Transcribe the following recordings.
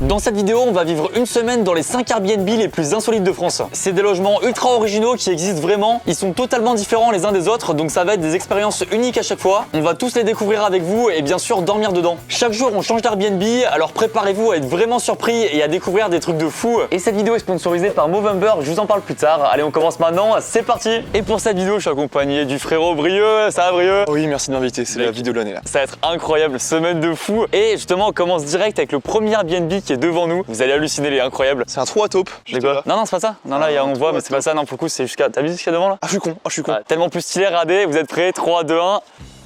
Dans cette vidéo, on va vivre une semaine dans les 5 Airbnb les plus insolites de France. C'est des logements ultra originaux qui existent vraiment. Ils sont totalement différents les uns des autres, donc ça va être des expériences uniques à chaque fois. On va tous les découvrir avec vous et bien sûr dormir dedans. Chaque jour, on change d'Airbnb, alors préparez-vous à être vraiment surpris et à découvrir des trucs de fou. Et cette vidéo est sponsorisée par Movember, je vous en parle plus tard. Allez, on commence maintenant, c'est parti. Et pour cette vidéo, je suis accompagné du frérot Brieux. Ça va Brieux? Oui, merci de m'inviter, c'est la vidéo de l'année là. Ça va être incroyable, semaine de fou. Et justement, on commence direct avec le premier Airbnb qui est devant nous. Vous allez halluciner, il est incroyable. C'est un trou à taupe. Quoi? Non, c'est pas ça. Non, là, on voit, mais c'est pas ça. Non, pour le coup, c'est jusqu'à. T'as vu jusqu'à devant là? Ah, je suis con. Tellement plus stylé, regardez, vous êtes prêts? 3, 2, 1.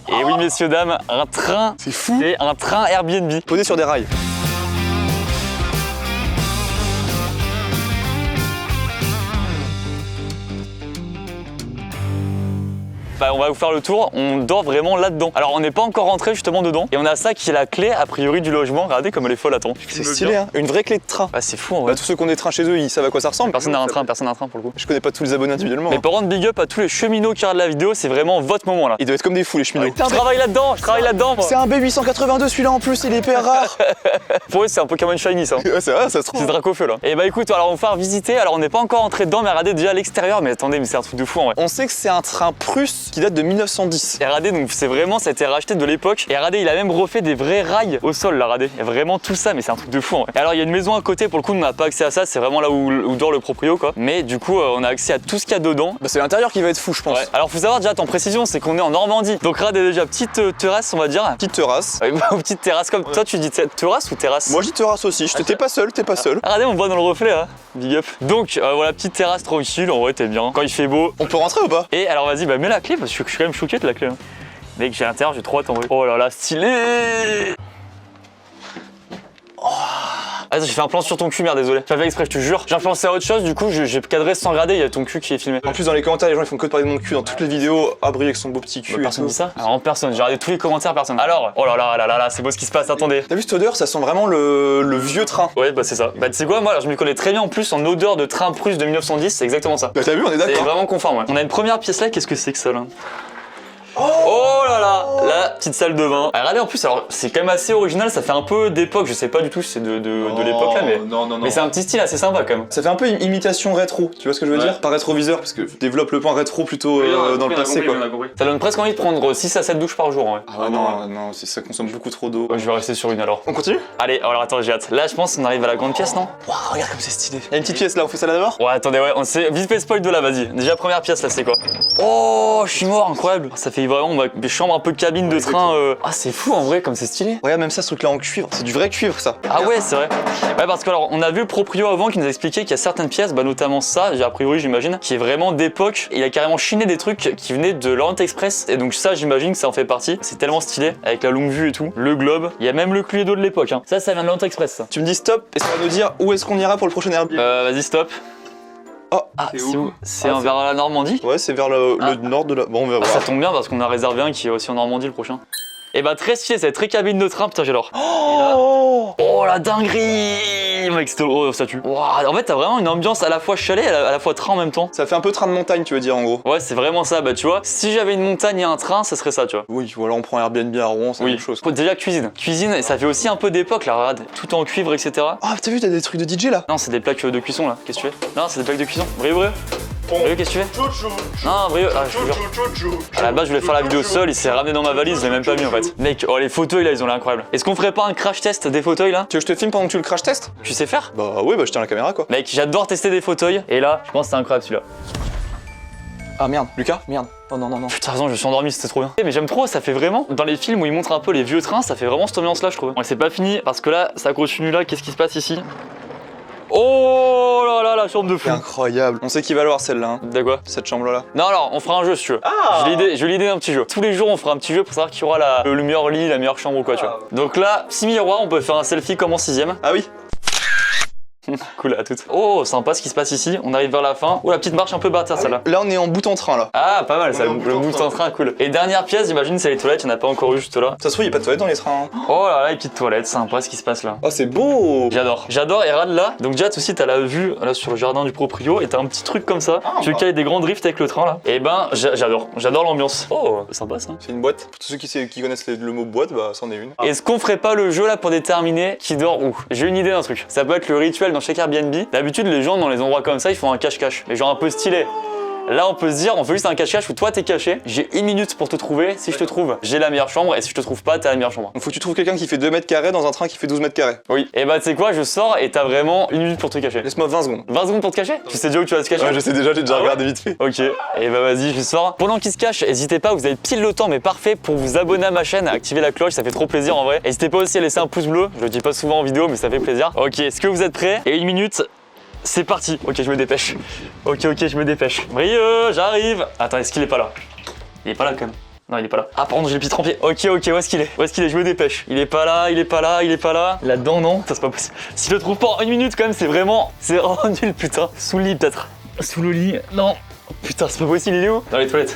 Et oui, messieurs, dames, un train. C'est fou. C'est un train Airbnb. Posé sur des rails. Bah, on va vous faire le tour, on dort vraiment là-dedans. Alors on n'est pas encore rentré justement dedans et on a ça qui est la clé a priori du logement. Regardez comme elle est folle, attends. C'est stylé hein, une vraie clé de train. Ah c'est fou en vrai. Bah, tous ceux qui ont des trains chez eux, ils savent à quoi ça ressemble. Personne n'a un train pour le coup. Je connais pas tous les abonnés individuellement. Mais par contre big up à tous les cheminots qui regardent la vidéo, c'est vraiment votre moment là. Ils doivent être comme des fous les cheminots. Je travaille là-dedans, moi. C'est un B882 celui-là en plus, il est hyper rare. Pour eux c'est un Pokémon Shiny ça. Ouais, c'est vrai, ça se trouve. C'est Dracofeu là. Et bah écoute, alors on va faire visiter, alors on n'est pas encore entré dedans mais regardez déjà l'extérieur, mais attendez mais c'est un truc de fou en vrai. On sait que c'est un train Prusse qui date de 1910. Et regardez, donc c'est vraiment, ça a été racheté de l'époque. Et regardez, il a même refait des vrais rails au sol là, regardez. Il y a vraiment tout ça, mais c'est un truc de fou en vrai. Et alors il y a une maison à côté, pour le coup on n'a pas accès à ça, c'est vraiment là où dort le proprio quoi. Mais du coup on a accès à tout ce qu'il y a dedans. Bah, c'est l'intérieur qui va être fou je pense. Ouais. Alors faut savoir déjà en précision, c'est qu'on est en Normandie. Donc regardez déjà, petite terrasse on va dire. Petite terrasse. Ouais, petite terrasse comme toi tu dis terrasse ou terrasse? Moi je dis terrasse aussi, t'es pas seul, Regardez on voit dans le reflet là, big up. Donc voilà, petite terrasse tranquille, en vrai t'es bien. Quand il fait beau. On peut rentrer ou pas? Et alors vas-y, bah mets la clé parce que je suis quand même choqué de la clé. Hein. Mec, j'ai l'intérieur, j'ai trop hâte en vrai. Oh là là, stylé! Oh. Attends, j'ai fait un plan sur ton cul, merde, désolé. J'ai pas fait exprès, je te jure. J'ai pensé à autre chose, du coup, j'ai cadré sans regarder, il y a ton cul qui est filmé. En plus, dans les commentaires, les gens ils font que de parler de mon cul dans toutes les vidéos. Abri avec son beau petit cul. Bah, personne dit ça? Alors, en personne, j'ai regardé tous les commentaires, personne. Alors, oh là là là là là, c'est beau ce qui se passe, attendez. T'as vu cette odeur? Ça sent vraiment le vieux train. Ouais, bah c'est ça. Bah, tu sais quoi, moi, alors, je me connais très bien en plus en odeur de train Prusse de 1910, c'est exactement ça. Bah, t'as vu, on est C'est d'accord. vraiment conforme, ouais. On a une première pièce là, qu'est-ce que c'est que ça là? Oh là là, la petite salle de bain. Ah, regardez en plus, alors c'est quand même assez original, ça fait un peu d'époque, je sais pas du tout si c'est de l'époque là, mais, mais c'est un petit style assez sympa quand même. Ça fait un peu imitation rétro, tu vois ce que je veux dire? Pas rétroviseur, parce que développe le point rétro plutôt dans le passé quoi. Ça donne presque envie de prendre 6 à 7 douches par jour en vrai. Ah non, ça consomme beaucoup trop d'eau. Ouais, je vais rester sur une alors. On continue? Allez, alors attends, j'ai hâte. Là je pense qu'on arrive à la grande pièce, non? Waouh, regarde comme c'est stylé. Il y a une petite pièce là, on fait ça là d'abord? Ouais, attendez, ouais, on s'est vite fait spoil de là, vas-y. Déjà première pièce là, c'est quoi? Oh, je suis mort, incroyable. Ça fait vraiment des chambres un peu cabine de train. Ah, c'est fou en vrai, comme c'est stylé. Regarde même ça, ce truc là en cuivre, c'est du vrai cuivre ça. Ah ouais, c'est vrai. Ouais, parce que alors, on a vu le proprio avant qui nous a expliqué qu'il y a certaines pièces, bah notamment ça, a priori j'imagine, qui est vraiment d'époque. Il a carrément chiné des trucs qui venaient de l'Orient Express. Et donc ça, j'imagine que ça en fait partie. C'est tellement stylé, avec la longue vue et tout. Le globe. Il y a même le Cluedo de l'époque. Hein. Ça vient de l'Orient Express, ça. Tu me dis stop et ça va nous dire où est-ce qu'on ira pour le prochain Airbnb. Vas-y, stop. Oh, ah, c'est où? C'est vers la Normandie? Ouais, c'est vers le nord de la... Bon, on va voir. Ça tombe bien parce qu'on a réservé un qui est aussi en Normandie le prochain. Et bah très stylé, c'est très cabine de train, putain j'adore. Oh la dinguerie mec, oh ça tue. Wow, en fait t'as vraiment une ambiance à la fois chalet et à la fois train en même temps. Ça fait un peu train de montagne tu veux dire en gros. Ouais c'est vraiment ça, bah tu vois, si j'avais une montagne et un train, ça serait ça tu vois. Oui, voilà on prend Airbnb à Rouen, c'est la même chose. Déjà cuisine. Cuisine, ça fait aussi un peu d'époque là, regarde, tout en cuivre etc. Ah t'as vu, t'as des trucs de DJ là? Non c'est des plaques de cuisson là, qu'est-ce que tu fais? Non c'est des plaques de cuisson, Brieux. Brieux, qu'est-ce que tu fais? Non, Brieux, ah, je te jure. À la base, je voulais faire la vidéo seul, il s'est ramené dans ma valise, je l'ai même pas mis en fait. Mec, oh les fauteuils là, ils ont l'air incroyables. Est-ce qu'on ferait pas un crash test des fauteuils là? Tu veux que je te filme pendant que tu le crash test? Tu sais faire? Bah ouais, bah je tiens la caméra quoi. Mec, j'adore tester des fauteuils, et là, je pense que c'est incroyable celui-là. Ah merde, Lucas? Merde. Oh non. Putain, raison, je suis endormi, c'était trop bien. Mais j'aime trop, ça fait vraiment, dans les films où ils montrent un peu les vieux trains, ça fait vraiment cette ambiance là, je trouve. Ouais, c'est pas fini, parce que là, ça continue là, qu'est-ce qui se passe ici? Oh là là, la chambre de fou. C'est incroyable. On sait qui va l'avoir celle-là. Hein. De quoi? Cette chambre là. Non alors, on fera un jeu si tu veux. Ah, j'ai l'idée d'un petit jeu. Tous les jours on fera un petit jeu pour savoir qui aura le meilleur lit, la meilleure chambre ou quoi tu vois. Donc là, 6 miroirs, on peut faire un selfie comme en 6ème. Ah oui. Cool, à toutes. Oh, sympa ce qui se passe ici. On arrive vers la fin. Oh, la petite marche un peu bâtard, celle-là. Là, on est en bout en train, là. Ah, pas mal, ça, On est en le bout en train, cool. Et dernière pièce, j'imagine, c'est les toilettes. Il n'y en a pas encore eu juste là. Ça se trouve, il n'y a pas de toilette dans les trains. Hein. Oh là là, les petites toilettes, sympa ce qui se passe là. Oh, c'est beau. J'adore, et regarde là. Donc, déjà, aussi, t'as la vue là sur le jardin du proprio et t'as un petit truc comme ça. Tu veux qu'il y ait des grands drifts avec le train là. Et ben, j'adore l'ambiance. Oh, sympa ça. C'est une boîte. Pour tous ceux qui connaissent le mot boîte, bah, c'en est une. Est-ce qu'on ferait pas le jeu là pour déterminer qui dort où? J'ai une idée d'un truc. Ça peut être le rituel dans chaque Airbnb. D'habitude, les gens dans les endroits comme ça, ils font un cache-cache. Mais genre un peu stylé. Là, on peut se dire, on fait juste un cache-cache où toi t'es caché. J'ai 1 minute pour te trouver. Si je te trouve, j'ai la meilleure chambre. Et si je te trouve pas, t'as la meilleure chambre. Donc faut que tu trouves quelqu'un qui fait 2 mètres carrés dans un train qui fait 12 mètres carrés. Oui. Et bah, tu sais quoi, je sors et t'as vraiment 1 minute pour te cacher. Laisse-moi 20 secondes. 20 secondes pour te cacher? Tu sais déjà où tu vas te cacher? Ouais, je sais déjà, j'ai déjà regardé vite fait. Ok, et bah vas-y, je sors. Pendant qu'il se cache, n'hésitez pas, vous avez pile le temps, mais parfait pour vous abonner à ma chaîne, activer la cloche, ça fait trop plaisir en vrai. N'hésitez pas aussi à laisser un pouce bleu, je le dis pas souvent en vidéo, mais ça fait plaisir. Ok, est-ce que vous êtes prêts? Et 1 minute. C'est parti. Ok, je me dépêche. Ok, je me dépêche. Brieux, j'arrive. Attends, est-ce qu'il est pas là? Il est pas là quand même. Non, il est pas là. Ah, pardon, j'ai le pied trempé. Ok, où est-ce qu'il est? Où est-ce qu'il est? Je me dépêche. Il est pas là. Là-dedans, non. Ça, c'est pas possible. Si je le trouve pas en 1 minute, quand même, c'est vraiment nul, putain. Sous le lit, peut-être. Sous le lit. Non. Putain, c'est pas possible, il est où? Dans les toilettes.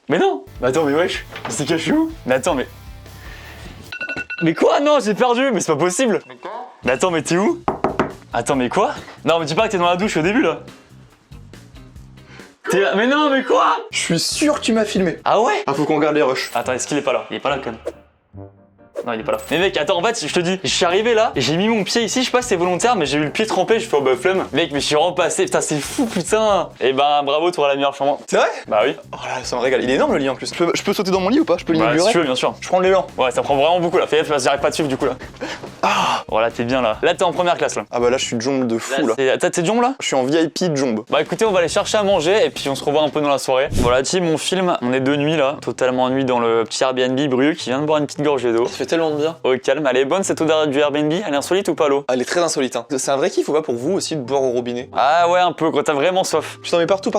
Mais non. Mais attends, mais wesh. Il s'est caché où? Mais attends, mais. Mais quoi? Non, j'ai perdu. Mais c'est pas possible. Mais quoi? Mais attends, mais t'es où? Attends, mais quoi? Non, mais dis pas que t'es dans la douche au début là. Mais non, mais quoi? Je suis sûr que tu m'as filmé. Ah ouais? Ah, faut qu'on regarde les rushs. Attends, est-ce qu'il est pas là? Il est pas là quand même. Non, il est pas là. Mais mec, attends, en fait, je te dis, je suis arrivé là, et j'ai mis mon pied ici, je sais pas si c'est volontaire, mais j'ai eu le pied trempé, je fais oh bah flemme. Mec, mais je suis repassé, putain, c'est fou, putain. Et ben, bravo, tu auras la meilleure chambre. C'est vrai? Bah oui. Oh là, ça me régale. Il est énorme le lit en plus. Je peux sauter dans mon lit ou pas? Je peux Bah, l'inaugurer? si tu veux, bien sûr. Je prends l'élan. Ouais, ça prend vraiment beaucoup là. Fais gaffe, parce que j'arrive pas à te suivre du coup là. Ah, voilà, t'es bien là. Là, t'es en première classe là. Ah bah là, je suis jombe de fou là. T'es jombe là? Je suis en VIP de jombe. Bah écoutez, on va aller chercher à manger et puis on se revoit un peu dans la soirée. Voilà, team, on filme. On est de nuit là, totalement nuit dans le petit Airbnb Brieux qui vient de boire une petite gorgée d'eau. Ça fait tellement de bien. Au calme, elle est bonne cette odeur du Airbnb? Elle est insolite ou pas l'eau? Elle est très insolite. Hein. C'est un vrai kiff ou pas pour vous aussi de boire au robinet? Ah ouais, un peu, quand t'as vraiment soif. Tu t'en mets partout.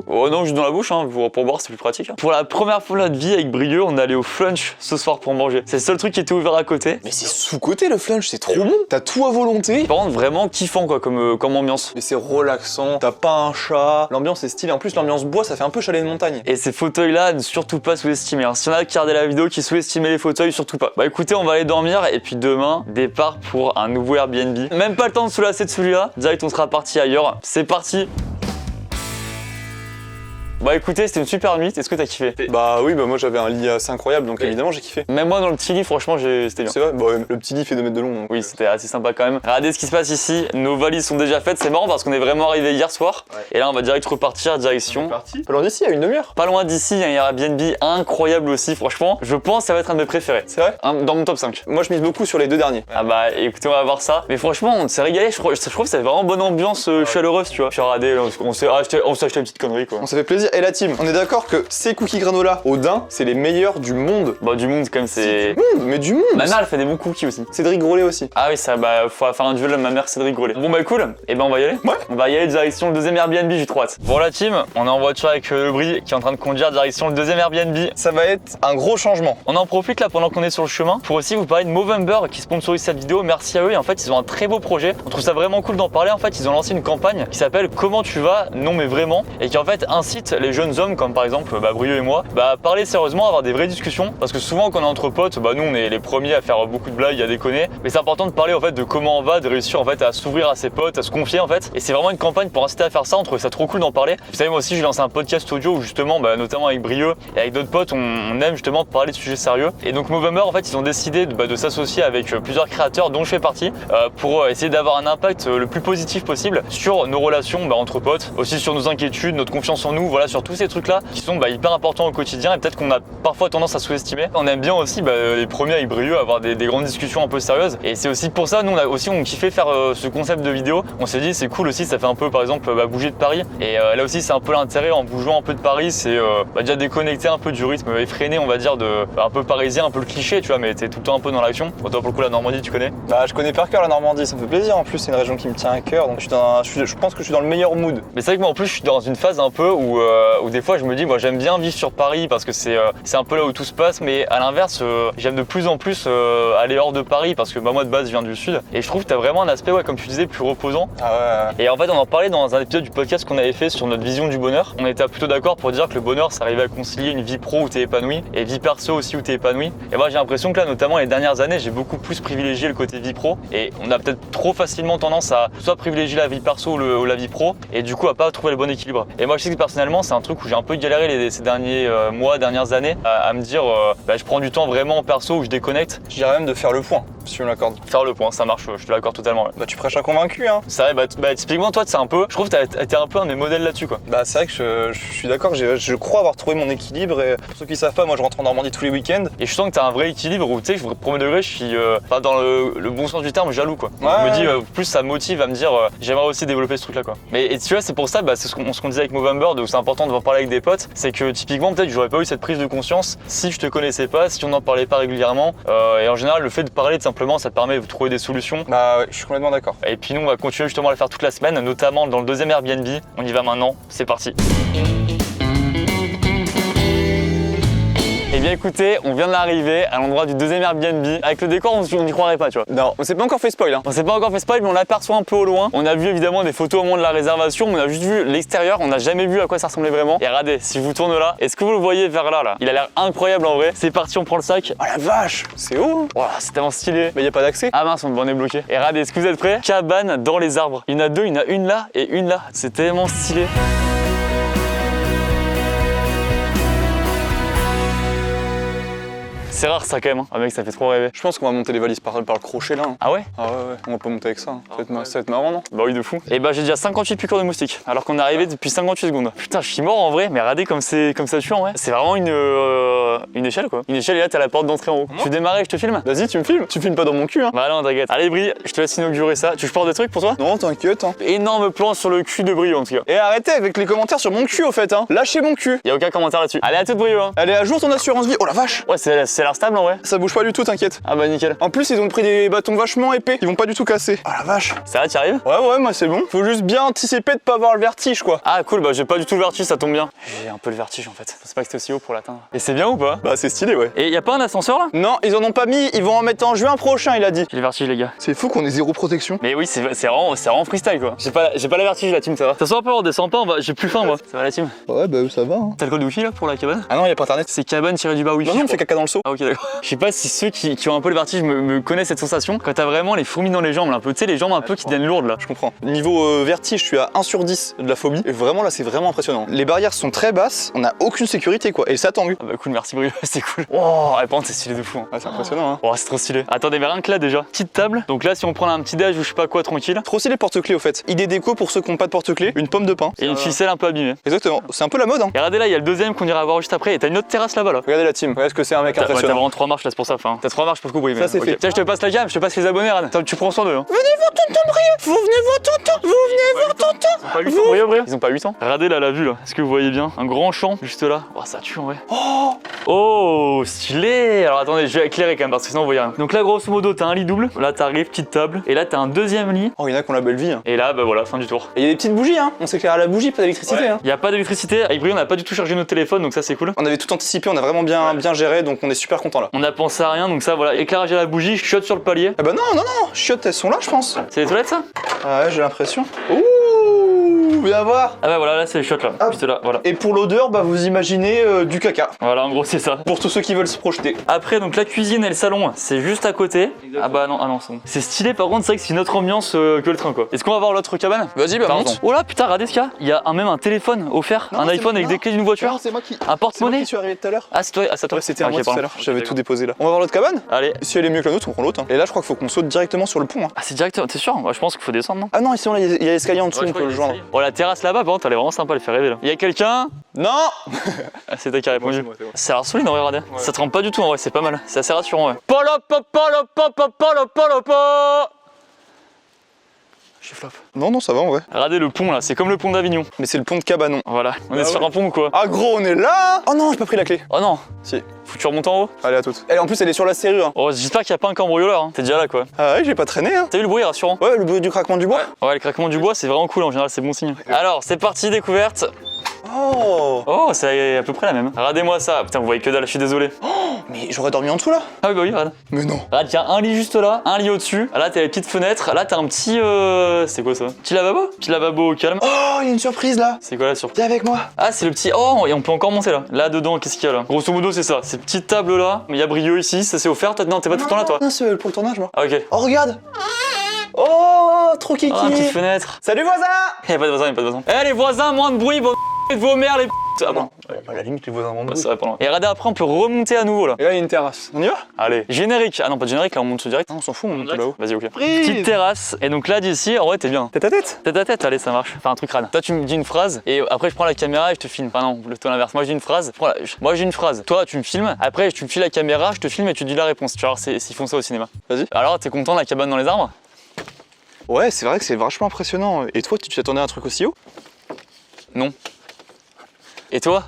Oh non, juste dans la bouche, hein, pour boire c'est plus pratique. Pour la première fois de notre vie avec Brieux, on est allé au Flunch ce soir pour manger. C'est le seul truc qui était ouvert à côté. Mais c'est sous-côté le flunch, c'est trop bon. T'as tout à volonté. Par contre, vraiment kiffant quoi, comme ambiance. Mais c'est relaxant, t'as pas un chat. L'ambiance est stylée. En plus, l'ambiance bois, ça fait un peu chalet de montagne. Et ces fauteuils là, ne surtout pas sous-estimer. Hein. Si y en a qui regardaient la vidéo qui sous-estimaient les fauteuils, surtout pas. Bah écoutez, on va aller dormir et puis demain, départ pour un nouveau Airbnb. Même pas le temps de se lasser de celui-là. Direct, on sera parti ailleurs. C'est parti. Bah écoutez, c'était une super nuit, est-ce que t'as kiffé? Bah oui, bah moi j'avais un lit assez incroyable, donc évidemment j'ai kiffé. Même moi dans le petit lit, franchement, c'était bien. C'est vrai, bah, le petit lit fait 2 mètres de long. Donc oui, c'était assez sympa quand même. Regardez ce qui se passe ici, nos valises sont déjà faites, c'est marrant parce qu'on est vraiment arrivé hier soir. Ouais. Et là on va direct repartir direction. Pas loin d'ici, à 1 demi-heure. Pas loin d'ici, il y a un Airbnb incroyable aussi, franchement. Je pense que ça va être un de mes préférés. C'est vrai? Dans mon top 5. Moi je mise beaucoup sur les 2 derniers. Ah bah écoutez, on va voir ça. Mais franchement, on s'est régalé, je trouve que c'est vraiment bonne ambiance chaleureuse, tu vois. Puis regardez, on s'est acheté une petite connerie quoi. On s'est fait plaisir. Et la team, on est d'accord que ces cookies granola au daim, c'est les meilleurs du monde. Bah du monde quand même, c'est... Du monde, mais du monde. Ma mère elle fait des bons cookies aussi. Cédric Grolet aussi. Ah oui, ça bah faut faire un duel de ma mère Cédric Grolet. Bon bah cool, et ben on va y aller. Ouais. On va y aller direction le 2e Airbnb, j'ai trop hâte. Bon la team, on est en voiture avec le Brie qui est en train de conduire direction le 2e Airbnb. Ça va être un gros changement. On en profite là pendant qu'on est sur le chemin pour aussi vous parler de Movember qui sponsorise cette vidéo. Merci à eux et en fait ils ont un très beau projet. On trouve ça vraiment cool d'en parler. En fait ils ont lancé une campagne qui s'appelle Comment tu vas? Non mais vraiment, et qui en fait incite les jeunes hommes comme par exemple Brieux et moi à parler sérieusement, avoir des vraies discussions parce que souvent quand on est entre potes, nous on est les premiers à faire beaucoup de blagues, à déconner, mais c'est important de parler en fait de comment on va, de réussir en fait à s'ouvrir à ses potes, à se confier en fait, et c'est vraiment une campagne pour inciter à faire ça. On trouve ça trop cool d'en parler. Vous savez, moi aussi j'ai lancé un podcast audio où justement notamment avec Brieux et avec d'autres potes on aime justement parler de sujets sérieux, et donc Movember en fait ils ont décidé de s'associer avec plusieurs créateurs dont je fais partie pour essayer d'avoir un impact le plus positif possible sur nos relations entre potes, aussi sur nos inquiétudes, notre confiance en nous, voilà, sur tous ces trucs là qui sont hyper importants au quotidien et peut-être qu'on a parfois tendance à sous-estimer. On aime bien aussi les premiers avec Brieux avoir des grandes discussions un peu sérieuses, et c'est aussi pour ça nous on kiffait faire ce concept de vidéo. On s'est dit c'est cool aussi, ça fait un peu par exemple bouger de Paris, et là aussi c'est un peu l'intérêt en bougeant un peu de Paris, c'est déjà déconnecter un peu du rythme effréné on va dire un peu parisien, un peu le cliché tu vois, mais t'es tout le temps un peu dans l'action. Bon, toi pour le coup la Normandie tu connais? Bah je connais par cœur la Normandie, ça me fait plaisir, en plus c'est une région qui me tient à cœur, donc je pense que je suis dans le meilleur mood. Mais c'est vrai que moi en plus je suis dans une phase un peu où où des fois je me dis, moi j'aime bien vivre sur Paris parce que c'est un peu là où tout se passe, mais à l'inverse, j'aime de plus en plus aller hors de Paris parce que bah, moi de base je viens du sud et je trouve que t'as vraiment un aspect, ouais, comme tu disais, plus reposant. Ah ouais. Et en fait, on en parlait dans un épisode du podcast qu'on avait fait sur notre vision du bonheur. On était plutôt d'accord pour dire que le bonheur, ça arrivait à concilier une vie pro où t'es épanoui et vie perso aussi où t'es épanoui. Et moi, j'ai l'impression que là, notamment les dernières années, j'ai beaucoup plus privilégié le côté vie pro et on a peut-être trop facilement tendance à soit privilégier la vie perso ou la vie pro et du coup à pas trouver le bon équilibre. Et moi, je sais que personnellement, c'est un truc où j'ai un peu galéré ces derniers mois, dernières années à me dire, bah, je prends du temps vraiment en perso où je déconnecte. Je dirais même de faire le point, si tu me l'accordes. Faire le point, ça marche, je te l'accorde totalement. Ouais. Bah tu prêches un convaincu, hein. C'est vrai, bah, typiquement toi, c'est un peu, je trouve que t'as été un peu un des modèles là-dessus, quoi. Bah c'est vrai que je suis d'accord, je crois avoir trouvé mon équilibre et pour ceux qui savent pas, moi je rentre en Normandie tous les week-ends. Et je sens que t'as un vrai équilibre où tu sais, premier degré, je suis pas dans le bon sens du terme, jaloux, quoi. Ouais, je me dis, plus ça me motive à me dire, j'aimerais aussi développer ce truc-là, quoi. Mais et tu vois, c'est pour ça, bah, c'est ce qu'on disait avec Movember, où c'est important de en parler avec des potes, c'est que typiquement, peut-être j'aurais pas eu cette prise de conscience si je te connaissais pas, si on n'en parlait pas régulièrement. Et en général, le fait de parler, simplement, ça te permet de trouver des solutions. Bah ouais, je suis complètement d'accord. Et puis nous, on va continuer justement à le faire toute la semaine, notamment dans le deuxième Airbnb. On y va maintenant, c'est parti. Eh bien écoutez, on vient d'arriver à l'endroit du deuxième Airbnb. Avec le décor, on n'y croirait pas, tu vois. Non, on s'est pas encore fait spoil, hein. On s'est pas encore fait spoil, mais on l'aperçoit un peu au loin. On a vu évidemment des photos au moment de la réservation, on a juste vu l'extérieur, on n'a jamais vu à quoi ça ressemblait vraiment. Et regardez, si je vous tourne là, est-ce que vous le voyez vers là? Il a l'air incroyable en vrai. C'est parti, on prend le sac. Oh la vache, c'est haut, hein. Voilà, c'est tellement stylé. Mais y a pas d'accès. Ah mince, on est bloqué. Et regardez, est-ce que vous êtes prêts? Cabane dans les arbres. Il y en a deux, il y en a une là et une là. C'est tellement stylé. C'est rare ça quand même, hein. Ah mec, ça fait trop rêver. Je pense qu'on va monter les valises par le crochet là, hein. Ah ouais? Ah ouais, on va pas monter avec ça, hein. Ça va être marrant, non? Bah oui, de fou. Et bah j'ai déjà 58 piqûres de moustiques, alors qu'on est arrivé depuis 58 secondes. Putain, je suis mort en vrai, mais regardez comme ça tue en vrai. C'est vraiment une échelle quoi. Une échelle et là t'as la porte d'entrée en haut. Tu démarres et je te filme? Vas-y, tu me filmes. Tu filmes pas dans mon cul, hein. Bah non, t'inquiète. Allez Brie, je te laisse inaugurer ça. Tu portes des trucs pour toi? Non, t'inquiète, hein. Énorme plan sur le cul de Brie en tout cas. Et arrêtez avec les commentaires sur mon cul au fait, hein. Lâchez mon cul. Y'a aucun commentaire là-dessus. Allez, à toute Brie, hein. Elle est à jour ton assurance vie. Oh la vache. Ouais, c'est l'air stable en vrai. Ça bouge pas du tout, t'inquiète. Ah bah nickel. En plus, ils ont pris des bâtons vachement épais. Ils vont pas du tout casser. Oh la vache. Ça va, t'y arrives? Ouais, moi c'est bon. Faut juste bien anticiper de pas avoir le vertige, quoi. Ah cool, bah j'ai pas du tout le vertige, ça tombe bien. J'ai un peu le vertige en fait. Je pensais pas que c'était aussi haut pour l'atteindre. Et c'est bien ou pas? Bah c'est stylé, ouais. Et y a pas un ascenseur là? Non, ils en ont pas mis. Ils vont en mettre en juin prochain, il a dit. J'ai le vertige les gars. C'est fou qu'on ait zéro protection. Mais oui, c'est vraiment freestyle quoi. J'ai pas la vertige la team, ça va. De toute façon, on descend pas, j'ai plus faim moi. Ça va la team? Ouais, bah ça va, hein. T'as le code wifi là pour la cabane? Ah non, y a pas internet. C'est cabane-du-bas wifi. Non, on fait caca dans le seau. Ah ok d'accord. Je sais pas si ceux qui ont un peu le vertige me connaissent cette sensation. Quand t'as vraiment les fourmis dans les jambes, là, un peu, tu sais, les jambes un peu qui deviennent lourdes là. Je comprends. Niveau vertige, je suis à 1 sur 10 de la phobie. Et vraiment là, c'est vraiment impressionnant. Les barrières sont très basses, on a aucune sécurité quoi. Et ça tendu. Ah bah cool, merci Brio, c'est cool. Oh, par contre, c'est stylé de fou. Hein. Ah, c'est impressionnant, hein. Oh, c'est trop stylé. Attendez, mais rien que là déjà, petite table. Donc là, si on prend un petit déj ou je sais pas quoi, tranquille. Trop stylé porte-clés au fait. Idée déco pour ceux qui n'ont pas de porte-clés, une pomme de pain. Et une ficelle un peu abîmée. Exactement. C'est un peu la mode, hein. Et regardez là, il y a le deuxième qu'on ira voir juste après. Et t'as une autre terrasse là-bas là. Regardez la team. Regardez ce que c'est un mec T'as impressionnant. vraiment 3 marches là, c'est pour ça. Enfin, t'as 3 marches pour le coup, Brie. Ça, c'est fait. Tiens, je te passe la gamme, je te passe les abonnés, Rad. Tu prends soin d'eux. Hein. Venez voir tonton Brio. Vous venez voir tonton. Vous venez voir tonton. Ils ont pas 8 ans, Brio. Ils ont pas 8 ans. Regardez là la vue là. Est-ce que vous voyez bien? Un grand champ juste là. Oh, ça tue en vrai. Oh, stylé. Alors attendez, je vais éclairer quand même parce que sinon vous voyez rien. Donc là, grosso modo, t'as un lit double. Là, t'arrives, petite table. Et là, t'as un deuxième lit. Oh, il y en a qui ont la belle vie, hein. Et là, bah voilà, fin du tour. Et il y a des petites bougies, hein. On s'éclaire à la bougie, pas d'électricité, hein. Il y a pas d'électricité. Avec Brie, on n'a pas du tout chargé notre téléphone, donc ça c'est cool. On avait tout anticipé, on a vraiment bien géré, donc on est super content là. On a pensé à rien, donc ça voilà, éclairage à la bougie, chiotte sur le palier. Ah bah non, chiottes elles sont là, je pense. C'est les toilettes ça? Ah ouais, j'ai l'impression. Ouh, viens voir. Ah bah voilà, là c'est les chiottes là, Ah. juste là, voilà. Et pour l'odeur, bah vous imaginez du caca. Voilà, en gros c'est ça. Pour tous ceux qui veulent se projeter. Après donc la cuisine et le salon, c'est juste à côté. Ah bah non, c'est bon. C'est stylé par contre, c'est vrai que c'est une autre ambiance que le train quoi. Est-ce qu'on va voir l'autre cabane? Vas-y, bah monte. Oh là putain, regardez ce qu'il y a. Il y a même un téléphone offert, Non, un c'est iPhone moi. avec des clés d'une voiture. Non, c'est moi qui. Un C'est moi porte-monnaie. qui suis arrivé tout à l'heure. Ah c'est toi, Ouais, c'était à Ok, moi tout à pardon. l'heure. J'avais Ok, tout déposé là. On va voir l'autre cabane? Allez. Si elle est mieux que la nôtre, on prend l'autre, hein. Et là, je crois qu'il faut qu'on saute directement sur le pont, hein. Ah c'est direct, t'es sûr? Moi je pense qu'il faut descendre non? Ah non, ici, il y a l'escalier en dessous, Ouais, je on crois peut le qu'il y a joindre. l'escalier. Oh la terrasse là-bas, par contre elle est vraiment sympa, elle fait rêver là. Il y a quelqu'un? Non. Ah, c'est toi qui as répondu. moi. Ça a l'air solide en vrai, regardez. Ça trempe pas du tout en vrai, c'est pas mal. C'est assez rassurant, ouais. Polo, polo, polo, polo, polo, polo. Je flop. Non, ça va en vrai. Regardez le pont là, c'est comme le pont d'Avignon. Mais c'est le pont de Cabanon. Voilà, on est Ah sur ouais. un pont ou quoi? Ah gros, on est là. Oh non, j'ai pas pris la clé. Oh non, Si. faut que tu remontes en haut. Allez, à toutes. Et en plus, elle est sur la serrure, hein. Oh, j'espère qu'il n'y a pas un cambrioleur, hein. T'es déjà là quoi. Ah ouais, j'ai pas traîné, hein. T'as vu le bruit rassurant? Ouais, le bruit du craquement du bois. Ouais, le craquement du bois c'est vraiment cool en général, c'est bon signe. Alors, c'est parti, découverte. Oh. Oh, c'est à peu près la même. Regardez-moi ça. Putain, vous voyez que dalle, je suis désolé. Mais j'aurais dormi en dessous là. Ah oui, bah oui, regarde. Mais non. Regarde, il y a un lit juste là, un lit au-dessus. Là, t'as les petites fenêtres. Là, t'as un petit. C'est quoi ça? Petit lavabo? Petit lavabo au calme. Oh, il y a une surprise là. C'est quoi la surprise? Viens avec moi. Ah, c'est le petit. Oh, et on peut encore monter là. Là dedans, qu'est-ce qu'il y a là? Grosso modo, c'est ça. Ces petites tables là. Il y a Brio ici, ça c'est offert. Non, t'es pas tout le temps là, toi? Non, c'est pour le tournage, moi. Ah, ok. Oh, regarde. Oh, trop kiki. Ah, petite fenêtre. Salut voisin. Y'a pas de voisins, y'a pas de voisins. Eh, les voisins, moins de bruit, de vos mères, les p. Ah bon. À la limite, les voisins m'en Bah, ça va pas loin. Et regardez, après, on peut remonter à nouveau là. Et là, il y a une terrasse. On y va? Allez, générique. Ah non, pas de générique, là, on monte tout direct. On s'en fout, on monte là-haut. Vas-y, ok. Prise. Petite terrasse. Et donc là, d'ici, en vrai, t'es bien. Tête à tête. Tête à tête, allez, ça marche. Enfin, un truc crâne. Toi, tu me dis une phrase, et après, je prends la caméra et je te filme. Enfin, non, plutôt l'inverse. Moi, je dis une phrase. Moi, j'ai une phrase. Toi, tu me filmes. Après, tu me files la caméra, je te filme et tu dis la réponse. Tu vas voir, s'ils font ça au cinéma. Vas-y. Alors, t'es content de la cabane dans les arbres? Ouais, c'est vrai que c'est vachement impressionnant. Et toi, tu t'attendais à un truc aussi haut? Non. Et toi?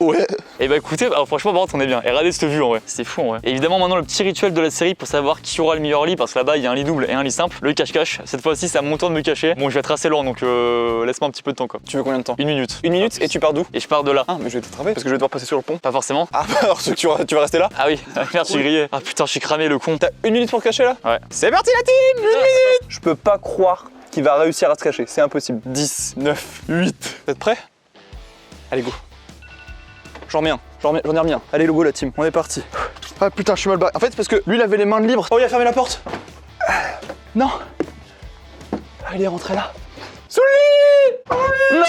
Ouais. Et bah écoutez, alors franchement par contre on est bien. Et regardez cette vue en vrai, c'est fou en vrai. Et évidemment maintenant le petit rituel de la série pour savoir qui aura le meilleur lit, parce que là-bas il y a un lit double et un lit simple, le cache-cache. Cette fois-ci c'est à mon tour de me cacher. Bon je vais être assez lent donc laisse-moi un petit peu de temps quoi. Tu veux combien de temps? 1 minute. Une minute et tu pars d'où? Et je pars de là. Ah, mais je vais t'attraper parce que je vais devoir passer sur le pont. Pas forcément. Ah, bah alors tu vas rester là? Ah oui, merde je suis grillé. Ah putain je suis cramé le con. T'as 1 minute pour te cacher là? Ouais. C'est parti la team! 1 minute! Je peux pas croire qu'il va réussir à se cacher, c'est impossible. 10, 9, 8. Vous êtes prêts? Allez, go. J'en remets un. Allez, le go la team, on est parti. Ah putain, je suis mal barré. En fait, c'est parce que lui il avait les mains libres. Oh, il a fermé la porte. Non. Ah, il est rentré là. Sous le lit! Non.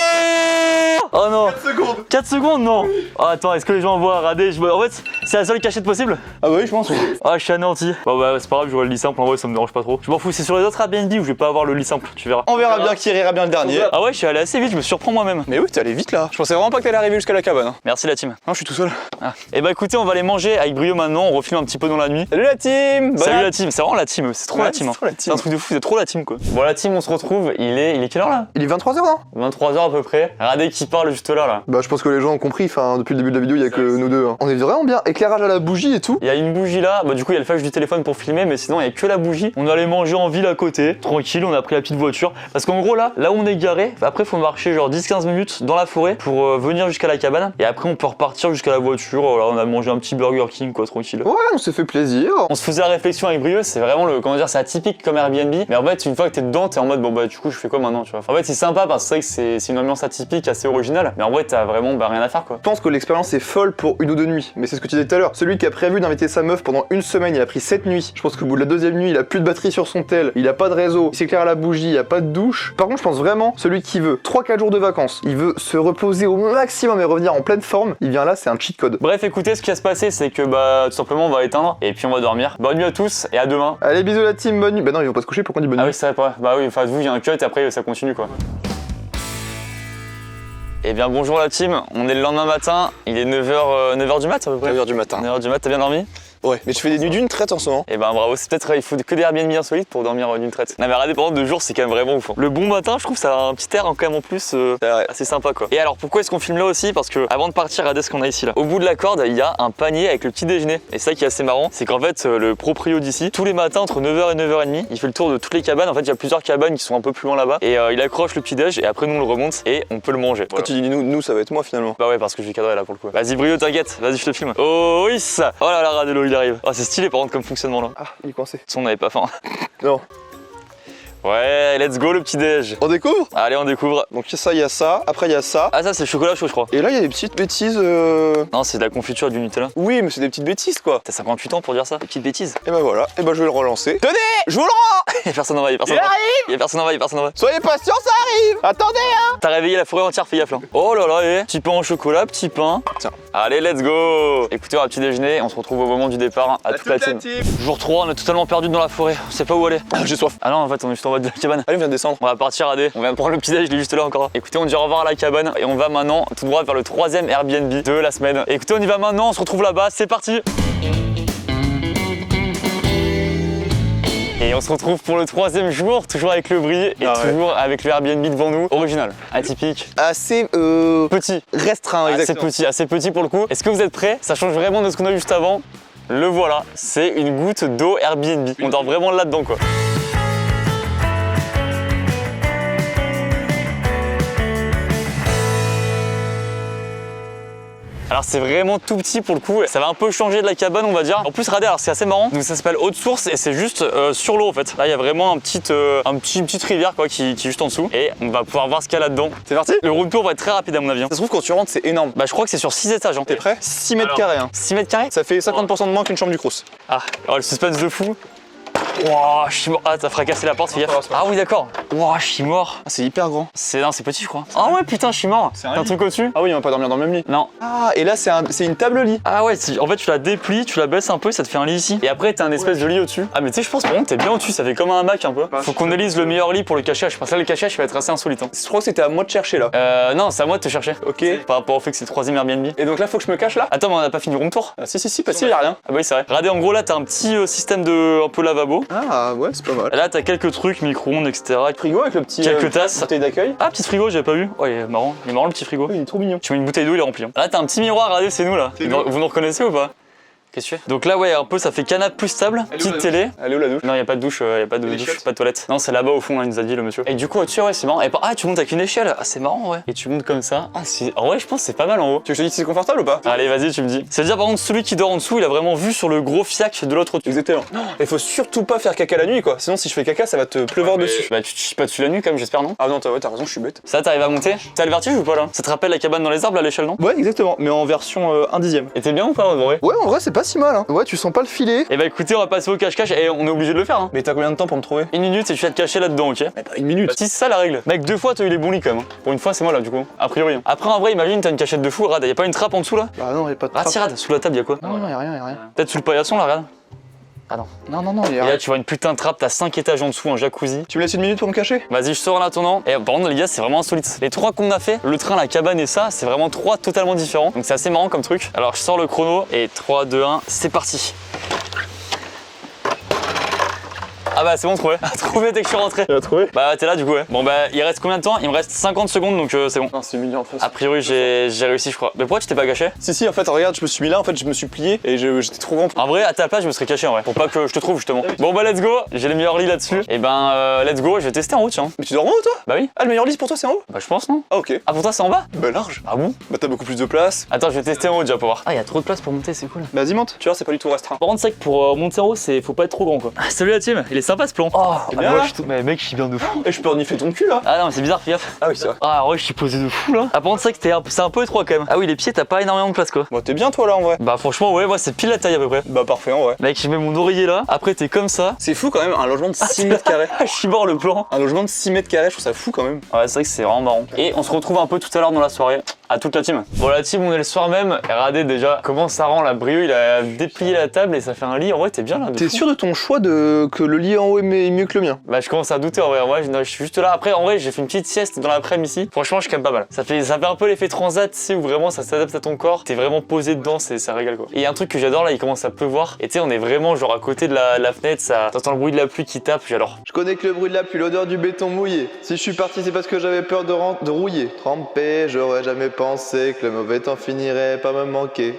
Oh non. 4 secondes. 4 secondes non. Oh, attends, est-ce que les gens voient? Regardez, en fait c'est la seule cachette possible. Ah bah oui, je pense. Ah je suis anéanti. Bon bah c'est pas grave, j'aurai le lit simple en vrai, ça me dérange pas trop. Je m'en fous, c'est sur les autres Airbnb où je vais pas avoir le lit simple, tu verras. On verra bien qui rira bien le dernier. Ah ouais, je suis allé assez vite, je me surprends moi-même. Mais oui, t'es allé vite là. Je pensais vraiment pas que t'allais arriver jusqu'à la cabane. Merci la team. Non, je suis tout seul. Ah. Et bah écoutez, on va aller manger avec Brio maintenant, on refilme un petit peu dans la nuit. Salut la team. Salut la team, c'est vraiment la team, c'est trop Ouais, la team. c'est Hein. trop la team. C'est un truc de fou, c'est trop la team quoi. Bon la team, on se retrouve, il est quelle heure là? Il est 23h non? 23h à peu près. Regardez qui parle juste là. Bah je pense que les gens ont compris, enfin depuis le début de la vidéo il y a que nous deux. Hein. On est vraiment bien, éclairage à la bougie et tout. Il y a une bougie là, bah du coup il y a le flash du téléphone pour filmer, mais sinon il y a que la bougie. On allait manger en ville à côté, tranquille, on a pris la petite voiture. Parce qu'en gros là où on est garé, après faut marcher genre 10-15 minutes dans la forêt pour venir jusqu'à la cabane. Et après on peut repartir jusqu'à la voiture, là on a mangé un petit Burger King quoi, tranquille. Ouais, on s'est fait plaisir. On se faisait la réflexion avec Brio, c'est vraiment c'est atypique comme Airbnb. Mais en fait une fois que t'es dedans, t'es en mode bon bah du coup je fais quoi maintenant tu vois. En fait c'est sympa parce que c'est vrai que c'est une ambiance atypique, assez originale. Mais en vrai t'as vraiment rien à faire quoi. Je pense que l'expérience est folle pour 1 ou 2 nuits, mais c'est ce que tu disais tout à l'heure. Celui qui a prévu d'inviter sa meuf pendant 1 semaine, il a pris 7 nuits. Je pense qu'au bout de la 2e nuit, il a plus de batterie sur son tel, il a pas de réseau, il s'éclaire à la bougie, il a pas de douche. Par contre, je pense vraiment, celui qui veut 3-4 jours de vacances, il veut se reposer au maximum et revenir en pleine forme, il vient là, c'est un cheat code. Bref, écoutez, ce qui va se passer, c'est que bah tout simplement on va éteindre et puis on va dormir. Bonne nuit à tous et à demain. Allez, bisous la team, bonne nuit. Bah non, ils vont pas se coucher, pourquoi on dit bonne nuit? Ah oui, c'est vrai, bah oui, enfin vous, il y a un cut et après ça continue quoi. Eh bien bonjour la team, on est le lendemain matin, il est 9h du mat à peu près. 9h du matin. 9h du mat, t'as bien dormi? Ouais, mais tu fais des nuits d'une traite en ce moment. Eh ben bravo, c'est peut-être il faut que des Airbnb insolites pour dormir d'une traite. Non mais regardez, pendant 2 jours c'est quand même vraiment ouf. Hein. Le bon matin, je trouve ça a un petit air quand même en plus assez sympa quoi. Et alors pourquoi est-ce qu'on filme là aussi? Parce que avant de partir, regardez ce qu'on a ici là. Au bout de la corde, il y a un panier avec le petit déjeuner. Et ça qui est assez marrant, c'est qu'en fait le proprio d'ici, tous les matins entre 9h et 9h30, il fait le tour de toutes les cabanes. En fait il y a plusieurs cabanes qui sont un peu plus loin là-bas. Et il accroche le petit déj et après nous on le remonte et on peut le manger. Quand tu dis nous, ça va être moi finalement. Bah ouais parce que je vais cadrer là pour le coup. Vas-y Brio, t'inquiète, vas-y je te filme. Oh oui ça. Oh là là, regardez-le, il arrive. Oh c'est stylé par contre comme fonctionnement là. Ah, il est coincé. On n'avait pas faim. Non. Ouais, let's go le petit déj. On découvre? Allez, on découvre. Donc ça, il y a ça, après il y a ça. Ah ça c'est chocolat chaud je crois. Et là, il y a des petites bêtises. Non, c'est de la confiture du Nutella. Oui, mais c'est des petites bêtises quoi. T'as 58 ans pour dire ça? Des petites bêtises. Et bah voilà, et bah je vais le relancer. Tenez, je vous le rends. Y'a personne en va, y'a personne en va. Y'a personne en va, y'a personne en va. Soyez patients, ça arrive. Attendez hein. T'as réveillé la forêt entière, fais gaffe là. Oh là là, petit pain au chocolat, petit pain. Tiens. Allez, let's go. Écoutez, on va petit déjeuner, on se retrouve au moment du départ à toute la team. Jour 3, on est totalement perdu dans la forêt, on sait pas où aller. Ah, j'ai soif. Ah non, en fait, on est juste en bas de la cabane. Allez, on vient de descendre. On va partir à D, on vient de prendre le petit déj, il est juste là encore. Écoutez, on dit au revoir à la cabane et on va maintenant tout droit vers le 3e Airbnb de la semaine. Écoutez, on y va maintenant, on se retrouve là-bas, c'est parti. Et on se retrouve pour le 3e jour, toujours avec le bris et toujours avec le Airbnb devant nous. Original, atypique. Assez Petit. Restreint, exactement. Assez petit pour le coup. Est-ce que vous êtes prêts? Ça change vraiment de ce qu'on a vu juste avant. Le voilà, c'est une goutte d'eau Airbnb. On dort vraiment là-dedans quoi. Alors c'est vraiment tout petit pour le coup, ça va un peu changer de la cabane on va dire. En plus regardez, alors c'est assez marrant, donc ça s'appelle haute source et c'est juste sur l'eau en fait. Là il y a vraiment une petite rivière quoi qui est juste en dessous et on va pouvoir voir ce qu'il y a là-dedans. C'est parti? Le room tour va être très rapide à mon avis. Ça se trouve quand tu rentres c'est énorme. Bah je crois que c'est sur 6 étages. T'es prêt? 6 mètres carrés hein. 6 mètres carrés? Ça fait 50% de moins qu'une chambre du Crous. Ah, oh, le suspense de fou. Wouah, je suis mort. Ah, t'as fracassé la porte, fais gaffe. Ah oui, d'accord. Wouah, je suis mort. Ah, c'est hyper grand. Non, c'est petit, je crois. Ah ouais, putain, je suis mort. C'est T'as un truc au-dessus? Ah oui, on va pas dormir dans le même lit. Non. Ah, et là, c'est une table lit. Ah ouais, en fait, tu la déplies, tu la baisses un peu, ça te fait un lit ici. Et après, t'as un espèce de lit au-dessus. Ah, mais tu sais, je pense vraiment que t'es bien au-dessus, ça fait comme un hamac un peu. Faut qu'on élise le meilleur lit pour le cachage. Parce que là, le cachage va être assez insolite. Hein. Je crois que c'était à moi de chercher là. Non, c'est à moi de te chercher. Ok. Par rapport au fait que c'est le 3ème Airbnb. Et donc là, faut que je me cache là? Attends, mais on a pas fini le room tour? Ah, si, parce qu'il y a rien. Ah bah oui, c'est vrai. Regardez, en gros, là, t'as un petit système de un peu lavabo. Ah, ouais, c'est pas mal. Là, t'as quelques trucs, micro-ondes, etc. Frigo avec le petit. Quelques tasses. Bouteille d'accueil. Ah, petit frigo, j'avais pas vu. Ouais, il est marrant le petit frigo. Oui, il est trop mignon. Tu mets une bouteille d'eau, il est rempli. Hein. Là, t'as un petit miroir, regardez, c'est nous là. Vous nous reconnaissez ou pas? Qu'est-ce que tu fais? Donc là, ouais, un peu, ça fait canapé plus stable, petite télé. Elle est où la douche? Non, y a pas de douche, y a pas de douche, pas de toilette. Non, c'est là-bas au fond, hein, il nous a dit le monsieur. Et du coup, au-dessus, ouais, c'est marrant. Ah, tu montes avec une échelle. Ah, c'est marrant, ouais. Et tu montes comme ça. Ah, en vrai, je pense que c'est pas mal en haut. Tu veux que je te dise si c'est confortable ou pas? Allez, vas-y, tu me dis. C'est-à-dire, par contre, celui qui dort en dessous, il a vraiment vu sur le gros fiac de l'autre au-dessus. Exactement. Il faut surtout pas faire caca la nuit, quoi. Sinon, si je fais caca, ça va te pleuvoir dessus. Bah, tu te chies pas dessus la nuit, quand même, j'espère, non? Ah non, t'as raison, je suis bête. Ça, t'arrives à monter? T'as le vertige ou pas là? Ça te rappelle la cabane dans les arbres à l'échelle, non? Ouais, exactement, mais en version 1/10. Et t'es bien ou pas, en vrai? Ouais, en vrai, c'est pas si mal, hein. Ouais, tu sens pas le filet. Et bah, écoutez, on va passer au cache-cache et on est obligé de le faire, hein. Mais t'as combien de temps pour me trouver? 1 minute et tu vas te cacher là-dedans, ok? Mais pas 1 minute. Bah, si, c'est ça la règle. Mec, 2 fois t'as eu les bons lits quand même. Hein. Pour une fois, c'est moi là, du coup. A priori. Après, en vrai, imagine, t'as une cachette de fou, regarde, y'a pas une trappe en dessous là? Bah non, y'a pas de Ah, trappe. si, regarde, sous la table, y'a quoi? Non, y'a rien. Peut-être sous le paillasson là, regarde. Ah non. Non, y'a Et rien. là, tu vois une putain de trappe, t'as 5 étages en dessous, un jacuzzi. Tu me laisses 1 minute pour me cacher? Vas-y, je sors en attendant. Et par contre, les gars, c'est vraiment insolite. Les 3 qu'on a fait, le train, la cabane et ça, c'est vraiment 3 totalement différents. Donc c'est assez marrant comme truc. Alors, je sors le chrono et 3, 2, 1, c'est parti. Ah bah c'est bon, trouvé. Trouvé dès que je suis rentré. Tu l'as trouvé? Bah t'es là du coup, ouais. Bon bah il reste combien de temps? Il me reste 50 secondes donc c'est bon. Non, c'est mignon en face. A priori j'ai réussi je crois. Mais pourquoi tu t'es pas caché? Si, en fait, regarde, je me suis mis là, en fait, je me suis plié et j'étais trop grand. En vrai à ta place je me serais caché en vrai. Pour pas que je te trouve justement. Bon bah let's go, j'ai les meilleurs lits là-dessus. Et ben let's go, je vais tester en haut tiens. Mais tu dors en haut, toi? Bah oui. Ah, le meilleur lit pour toi, c'est en haut? Bah je pense non. Ah, ok. Ah pour toi c'est en bas? Bah, large. Ah bon? Bah, t'as beaucoup plus de place. Attends je vais tester en haut déjà pour voir. Ah y a trop de place pour monter, c'est cool. Vas-y, monte. Tu vois, c'est pas du tout restreint. Par contre c'est que pour monter en haut faut pas être trop grand quoi. Ah, salut la team, il est sympa ce plan. Oh bien, moi, là mais mec je suis bien de fou. Et je peux renifler ton cul là? Ah non mais c'est bizarre, fais gaffe. Ah oui, c'est vrai. Ah ouais je suis posé de fou là. Ah par contre c'est que c'est un peu étroit quand même. Ah oui les pieds t'as pas énormément de place quoi. Bon, t'es bien toi là en vrai? Bah franchement ouais moi c'est pile la taille à peu près. Bah, parfait en vrai. Mec je mets mon oreiller là, après t'es comme ça. C'est fou quand même, un logement de 6 mètres carrés. Ah je suis mort le plan. Un logement de 6 mètres carrés, je trouve ça fou quand même. Ouais c'est vrai que c'est vraiment marrant. Et on se retrouve un peu tout à l'heure dans la soirée. À toute la team. Bon la team on est le soir même. Et regardez déjà comment ça rend la Brio, il a déplié la table et ça fait un lit. En vrai t'es bien là. T'es sûr de ton choix que le lit en haut est mieux que le mien? Bah je commence à douter en vrai. Moi je suis juste là. Après en vrai j'ai fait une petite sieste dans l'après-midi ici. Franchement je suis quand même pas mal. Ça fait un peu l'effet transat, tu sais, où vraiment ça s'adapte à ton corps. T'es vraiment posé dedans, ça régale quoi. Et il y a un truc que j'adore là, il commence à pleuvoir. Et tu sais on est vraiment genre à côté de la fenêtre, ça t'entends le bruit de la pluie qui tape, j'adore. Je connais que le bruit de la pluie, l'odeur du béton mouillé. Si je suis parti, c'est parce que j'avais peur de rouiller. Trempé, j'aurais jamais pensé que le mauvais temps finirait par me manquer.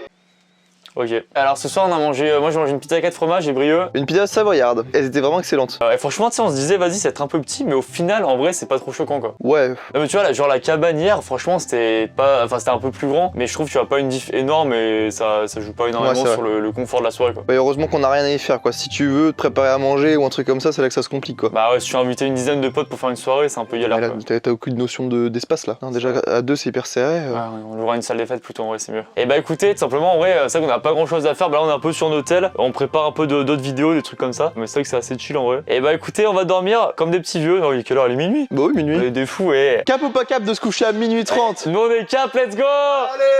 Ok. Alors ce soir on a mangé, moi j'ai mangé une pizza à 4 fromages et Brieux. Une pizza savoyarde. Elles étaient vraiment excellentes. Et franchement tu sais on se disait vas-y c'est être un peu petit mais au final en vrai c'est pas trop choquant quoi. Ouais. Non, mais tu vois là, genre la cabane hier franchement c'était pas, enfin c'était un peu plus grand mais je trouve que tu as pas une diff énorme et ça joue pas énormément Ouais, sur le confort de la soirée quoi. Ouais, heureusement qu'on a rien à y faire quoi. Si tu veux te préparer à manger ou un truc comme ça, c'est là que ça se complique quoi. Bah ouais si tu as invité une dizaine de potes pour faire une soirée c'est un peu galère Mais là, quoi. t'as aucune notion d'espace là. Non, déjà à deux c'est hyper serré. Ouais, on aura une salle des fêtes plutôt en vrai c'est mieux. Et bah écoutez tout simplement en vrai c'est vrai qu'on a pas grand chose à faire, bah là on est un peu sur notre hôtel, on prépare un peu d'autres vidéos, des trucs comme ça, mais c'est vrai que c'est assez chill en vrai. Et bah écoutez on va dormir comme des petits vieux, non il est quelle heure? Il est minuit? Bah oui, minuit. On est des fous et... Cap ou pas cap de se coucher à minuit 30? Nous on est cap, let's go.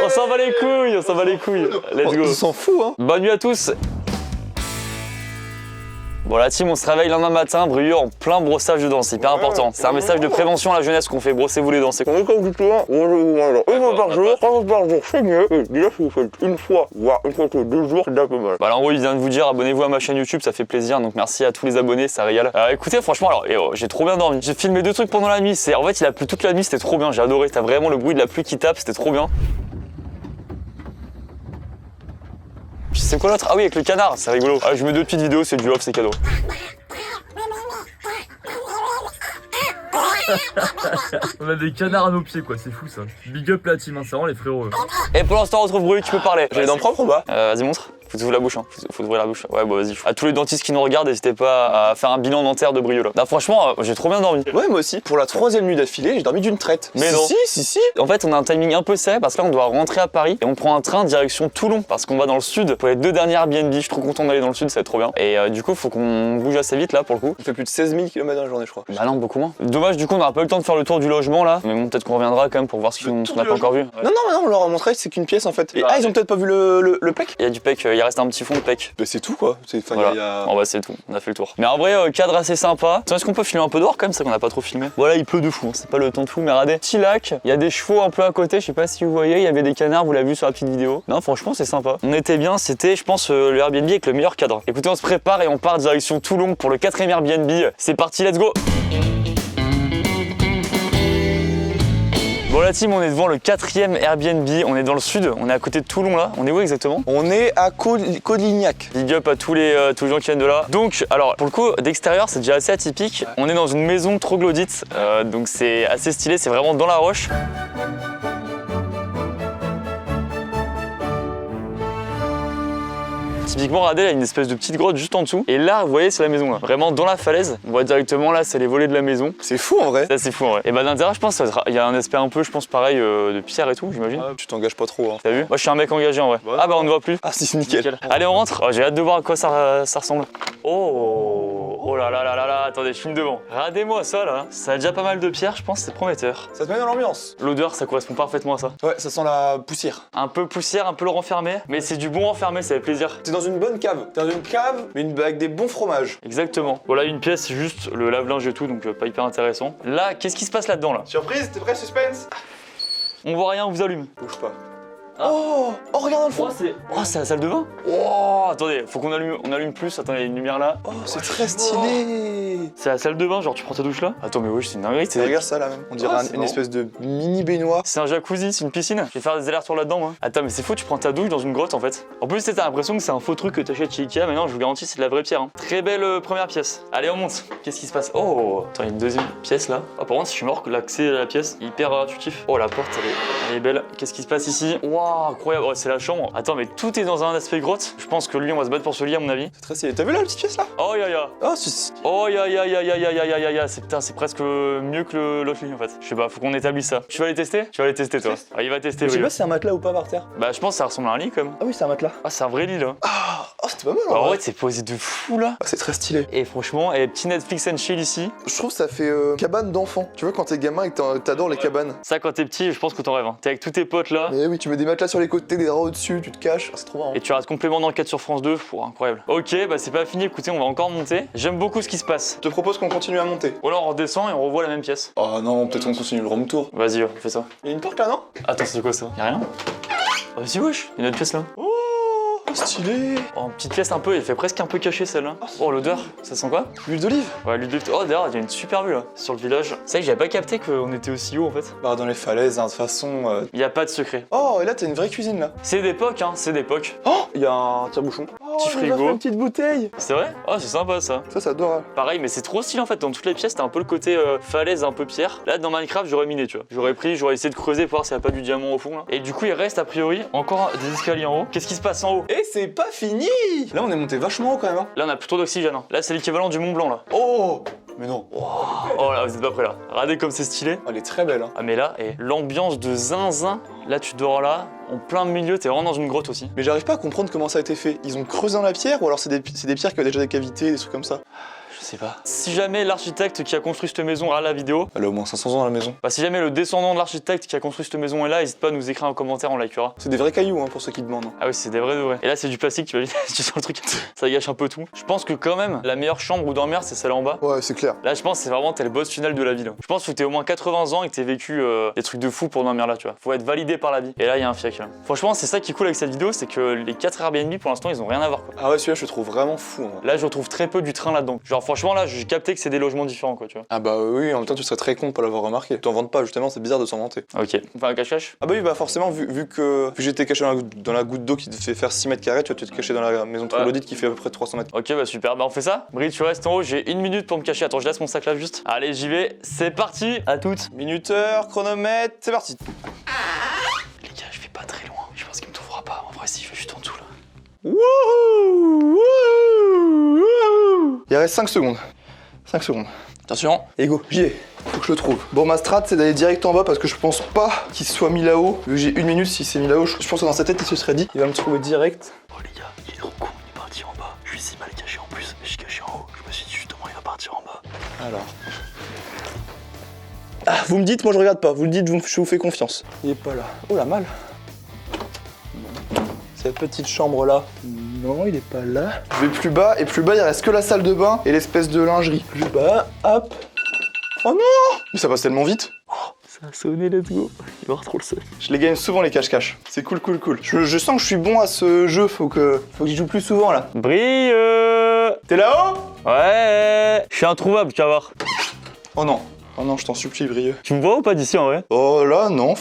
On s'en bat les couilles, let's go. On s'en fout hein. Bonne nuit à tous. Bon la team on se réveille le lendemain matin, Brieux en plein brossage de dents, c'est hyper important. C'est un message de prévention à la jeunesse qu'on fait, brossez-vous les dents, c'est On est comme du toi, une fois par jour, 3 fois par jour, c'est mieux. Et déjà, si vous faites une fois, voire une fois tous les 2 jours, c'est déjà pas mal. Bah là en gros il vient de vous dire abonnez-vous à ma chaîne YouTube, ça fait plaisir, donc merci à tous les abonnés, ça régale. Écoutez franchement alors j'ai trop bien dormi. J'ai filmé 2 trucs pendant la nuit, en fait il a plu toute la nuit, c'était trop bien, j'ai adoré, t'as vraiment le bruit de la pluie qui tape, c'était trop bien. C'est quoi l'autre? Ah oui avec le canard, c'est rigolo. Ah, je mets 2 petites vidéos, c'est du off, c'est cadeau. On a des canards à nos pieds quoi, c'est fou ça. Big up la team, hein, c'est vraiment les frérots. Et pour l'instant, on retrouve Bru, tu peux parler. J'ai les dents propres ou pas? Vas-y, montre. Faut ouvrir la bouche, hein. Faut ouvrir la bouche. Ouais, bon, vas-y. À tous les dentistes qui nous regardent, n'hésitez pas à faire un bilan dentaire de Brio là. Non, franchement, j'ai trop bien dormi. Ouais, moi aussi. Pour la 3e nuit d'affilée, j'ai dormi d'une traite. Mais non. Si. En fait, on a un timing un peu serré parce que là, on doit rentrer à Paris et on prend un train direction Toulon parce qu'on va dans le sud pour les 2 dernières Airbnb. Je suis trop content d'aller dans le sud, ça va être trop bien. Et du coup, faut qu'on bouge assez vite là pour le coup. Il fait plus de 16 000 km dans la journée, je crois. Bah non, beaucoup moins. Dommage, du coup, on n'aura pas eu le temps de faire le tour du logement là. Mais bon, peut-être qu'on reviendra quand même pour voir ce qu'on n'a pas encore vu. Non, on leur a montré, c'est qu'une pièce en fait. Et, ils ont peut-être pas vu le PEC. Il y a du PEC, il reste un petit fond de PEC. Bah, c'est tout quoi. Voilà. Bon bah c'est tout, on a fait le tour. Mais en vrai, cadre assez sympa. Est-ce qu'on peut filmer un peu dehors quand même, c'est qu'on a pas trop filmé. Voilà, il pleut de fou, hein. C'est pas le temps de fou, mais regardez, petit lac, il y a des chevaux un peu à côté, je sais pas si vous voyez, il y avait des canards, vous l'avez vu sur la petite vidéo. Non, franchement, c'est sympa. On était bien, c'était, je pense, le Airbnb avec le meilleur cadre. Écoutez, on se prépare et on part direction Toulon pour le 4e Airbnb. C'est parti, let's go! Bon la team, on est devant le 4e Airbnb, on est dans le sud, on est à côté de Toulon là, on est où exactement? On est à Colignac. Big up à tous les gens qui viennent de là. Donc alors pour le coup d'extérieur c'est déjà assez atypique, on est dans une maison troglodyte, donc c'est assez stylé, c'est vraiment dans la roche. Typiquement, regardez, il y a une espèce de petite grotte juste en dessous. Et là, vous voyez, c'est la maison là. Vraiment dans la falaise. On voit directement là, c'est les volets de la maison. C'est fou en vrai. Ça, c'est fou en vrai. Et bah, d'intérieur, je pense qu'il y a un aspect un peu, je pense, pareil, de pierre et tout, j'imagine. Tu t'engages pas trop. Hein. T'as vu? Moi, je suis un mec engagé en vrai. Ouais. Ah bah, on ne voit plus. Ah, c'est nickel. Allez, on rentre. Oh, j'ai hâte de voir à quoi ça ressemble. Oh là là là là là, attendez, je filme devant. Regardez-moi ça là. Ça a déjà pas mal de pierres, je pense, c'est prometteur. Ça te met dans l'ambiance. L'odeur, ça correspond parfaitement à ça. Ouais, ça sent la poussière. Un peu poussière, un peu le renfermé, mais c'est du bon renfermé, ça fait plaisir. T'es dans une bonne cave. T'es dans une cave, mais avec des bons fromages. Exactement. Voilà une pièce, c'est juste le lave-linge et tout, donc pas hyper intéressant. Là, qu'est-ce qui se passe là-dedans là? Surprise, t'es prêt, suspense? On voit rien, on vous allume. Bouge pas. Ah. Oh, regarde dans le fond. C'est la salle de bain. Oh, attendez, faut qu'on allume plus. Attendez, il y a une lumière là. Oh, c'est très stylé. C'est la salle de bain, genre tu prends ta douche là. Attends, mais oui, c'est une dinguerie. Regarde ça là même. On dirait une espèce de mini baignoire. C'est un jacuzzi, c'est une piscine. Je vais faire des allers-retours là-dedans, moi. Attends, mais c'est faux, tu prends ta douche dans une grotte en fait. En plus, t'as l'impression que c'est un faux truc que t'achètes chez Ikea, mais non, je vous garantis, c'est de la vraie pierre. Hein. Très belle première pièce. Allez, on monte. Qu'est-ce qui se passe? Oh, attends, il y a une deuxième pièce là. Ah, par contre, si je suis mort, l'accès à la pièce, hyper intuitif. Oh, la porte, elle est belle. Qu'est-ce qui se passe ici? Waouh, incroyable. Oh, c'est la chambre. Attends, mais tout est dans un aspect grotte. Je pense que lui, on va se battre pour ce lit, à mon avis. C'est très stylé. T'as vu là la petite pièce là? Oh, ya. Oh, si. Oh, ya. C'est presque mieux que l'autre lit en fait. Je sais pas, faut qu'on établisse ça. Tu vas les tester? Tu vas les tester toi. Ah, il va tester. Je sais oui. pas si c'est un matelas ou pas par terre. Bah, je pense que ça ressemble à un lit quand même. Ah oui, c'est un matelas. Ah, c'est un vrai lit là. Oh, c'était pas mal en En vrai. vrai, c'est posé de fou là. Ah, c'est très stylé. Et franchement, petit Netflix and chill ici. Je trouve que ça fait cabane d'enfant. Tu vois, quand t'es gamin et que t'adores les cabanes. Ça, quand t'es petit, je pense que t'en rêves. Hein. T'es avec tous tes potes là. Mais oui, tu mets des matelas sur les côtés, des draps au-dessus, tu te caches. Ah, c'est trop marrant. Et tu restes complément d'enquête sur France 2, incroyable. Ok, bah c'est pas fini, écoutez, on va encore monter. J'aime beaucoup ce qui se passe. Je te propose qu'on continue à monter. Ou alors on redescend et on revoit la même pièce. Oh non, peut-être qu'on continue le room tour. Vas-y, on fait ça. Il y a une porte là, non? Attends, c'est quoi ça? Y'a rien? Oh, si, wesh, il y a une autre pièce là. Oh, stylé. Oh, une petite pièce un peu, elle fait presque un peu cachée celle-là. Oh, l'odeur, ça sent quoi? L'huile d'olive. Ouais, l'huile d'olive. Oh, d'ailleurs, il y a une super vue là, sur le village. C'est vrai que j'avais pas capté qu'on était aussi haut en fait. Bah, dans les falaises, hein, de toute façon. Il y a pas de secret. Oh, et là, t'as une vraie cuisine là. C'est d'époque, hein, c'est d'époque. Oh, il y a un tire-bouchon. Oh, Petit il nous a frigo. fait une petite bouteille. C'est vrai? Oh, c'est sympa ça. Ça, c'est adorable. Pareil, mais c'est trop stylé en fait. Dans toutes les pièces, t'as un peu le côté falaise, un peu pierre. Là, dans Minecraft, j'aurais miné, tu vois. J'aurais essayé de creuser pour voir s'il y a pas du diamant au fond là. Et du coup, il reste a priori encore des escaliers en haut. Qu'est-ce qui se passe en haut? Et c'est pas fini. Là, on est monté vachement haut quand même. Hein. Là, on a plutôt d'oxygène. Hein. Là, c'est l'équivalent du Mont Blanc là. Oh, mais non. Oh là, vous êtes pas prêts là. Regardez comme c'est stylé. Oh, elle est très belle. Hein. Ah, mais là, et l'ambiance de zinzin. Là, tu dors là, en plein milieu, t'es vraiment dans une grotte aussi. Mais j'arrive pas à comprendre comment ça a été fait. Ils ont creusé dans la pierre ou alors c'est des pierres qui ont déjà des cavités, des trucs comme ça. Je sais pas. Si jamais l'architecte qui a construit cette maison regarde la vidéo, Elle a au moins 500 ans dans la maison. bah si jamais le descendant de l'architecte qui a construit cette maison est là, n'hésite pas à nous écrire un commentaire, on likera. C'est des vrais cailloux hein, pour ceux qui demandent. Hein. Ah oui, c'est des vrais de vrais. Et là, c'est du plastique, tu imagines, tu sens le truc, ça gâche un peu tout. Je pense que quand même, la meilleure chambre où dormir, c'est celle en bas. Ouais, c'est clair. Là, je pense que c'est vraiment, t'es le boss final de la ville. Je pense que t'es au moins 80 ans et que t'es vécu des trucs de fou pour dormir là, tu vois. Faut être validé par la vie. Et là, il y a un fiac là. Franchement, c'est ça qui est cool avec cette vidéo, c'est que les 4 Airbnb pour l'instant, ils ont rien à voir quoi. Ah ouais, celui-là, je le trouve vraiment fou. Hein. Là, je retrouve très peu du train là-dedans. Genre, franchement, franchement là, j'ai capté que c'est des logements différents quoi, tu vois. Ah bah oui, en même temps tu serais très con de pas l'avoir remarqué. T'en vantes pas justement, c'est bizarre de s'en vanter. Ok, on fait un cache-cache. Ah bah oui, bah forcément, vu que j'étais caché dans la goutte d'eau qui te fait faire 6 mètres carrés, tu vas te cacher dans la maison de troglodyte qui fait à peu près 300 mètres. Ok, bah super, bah on fait ça. Brie, tu restes en haut, j'ai 1 minute pour me cacher. Attends, je laisse mon sac là juste. Allez, j'y vais, c'est parti. À toutes. Minuteur, chronomètre, c'est parti. Les gars, je vais pas très loin. Je pense qu'il me trouvera pas. En vrai, si, je vais juste en dessous là. Il reste 5 secondes. 5 secondes. Attention. Et go, j'y vais. Faut que je le trouve. Bon, ma strat, c'est d'aller direct en bas parce que je pense pas qu'il soit mis là-haut. Vu que j'ai 1 minute, si c'est mis là-haut, je pense que dans sa tête, il se serait dit, il va me trouver direct. Oh les gars, il est trop con, il est parti en bas. Je suis si mal caché en plus, je suis caché en haut. Je me suis dit justement, il va partir en bas. Alors. Ah, vous me dites, moi je regarde pas. Vous le dites, je vous fais confiance. Il est pas là. Oh la malle. Cette petite chambre là. Non, il est pas là. Je vais plus bas, et plus bas, il reste que la salle de bain et l'espèce de lingerie. Plus bas, hop. Oh non! Mais ça passe tellement vite. Ça a sonné, let's go. Il va avoir trop le seul. Je les gagne souvent les cache-cache. C'est cool, cool, cool. Je sens que je suis bon à ce jeu, faut que j'y joue plus souvent là. Brie. T'es là-haut? Ouais. Je suis introuvable, tu vas voir. Oh non. Oh non, je t'en supplie, Brieux. Tu me vois ou pas d'ici en vrai? Oh là, non,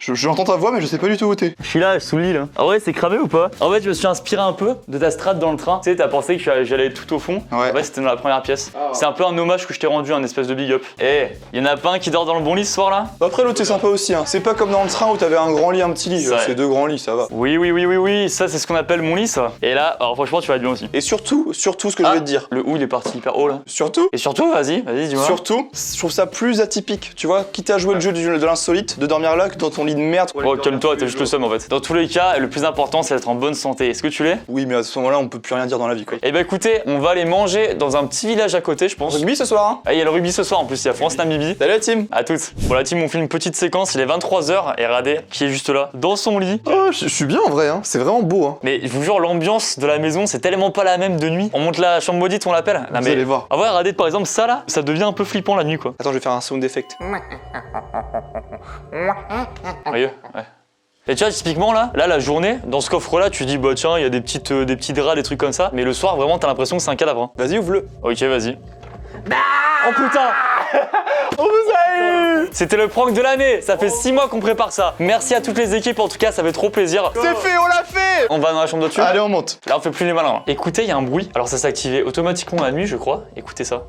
j'entends ta voix, mais je sais pas du tout où t'es. Je suis là, sous le lit là. Ah ouais, c'est cramé ou pas? En fait, je me suis inspiré un peu de ta strat dans le train. Tu sais, t'as pensé que j'allais tout au fond. Ouais. En fait, c'était dans la première pièce. C'est un peu un hommage que je t'ai rendu, un espèce de big up. Eh, y en a pas un qui dort dans le bon lit ce soir là? Après, l'autre, c'est sympa aussi, hein. C'est pas comme dans le train où t'avais un grand lit, un petit lit. Ouais. C'est 2 grands lits, ça va. Oui, ça c'est ce qu'on appelle mon lit ça. Et là, alors franchement, tu vas être bien aussi. Et surtout, ce que je vais te dire. Le ou il est parti hyper haut là. Surtout, Et surtout, vas-y, dis-moi. surtout, je trouve ça plus atypique. Tu vois, quitte à jouer le jeu de l'insolite, de dormir là, que dans ton lit de merde. Oh, calme-toi, t'as juste le seum en fait. Dans tous les cas, le plus important c'est d'être en bonne santé. Est-ce que tu l'es? Oui, mais à ce moment-là, on peut plus rien dire dans la vie, quoi. Eh ben écoutez, on va aller manger dans un petit village à côté, je pense. Rugby ce soir, hein? Ah, il y a le rugby ce soir en plus, il y a France-Namibie. Salut la team! À toutes. Bon, la team, on fait une petite séquence, il est 23h et Radé, qui est juste là, dans son lit. Oh, je suis bien en vrai, hein. C'est vraiment beau, hein. Mais je vous jure, l'ambiance de la maison, c'est tellement pas la même de nuit. On monte la chambre maudite, on l'appelle. Vous allez voir. Ah ouais, Radé, par exemple, ça là, ça devient un peu flippant la nuit quoi. Attends, je vais faire un sound effect. Voyez, ouais. Et tu vois, typiquement là, la journée, dans ce coffre-là, tu dis, bah tiens, il y a des petits draps, des trucs comme ça. Mais le soir, vraiment, t'as l'impression que c'est un cadavre. Hein. Vas-y, ouvre-le. Ok, vas-y. Oh putain! On vous a eu! C'était le prank de l'année. Ça fait 6 mois qu'on prépare ça. Merci à toutes les équipes, en tout cas, ça fait trop plaisir. C'est fait, on l'a fait! On va dans la chambre d'au-dessus. Allez, on monte. Là, on fait plus les malins. Écoutez, il y a un bruit. Alors, ça s'est activé automatiquement la nuit, je crois. Écoutez ça.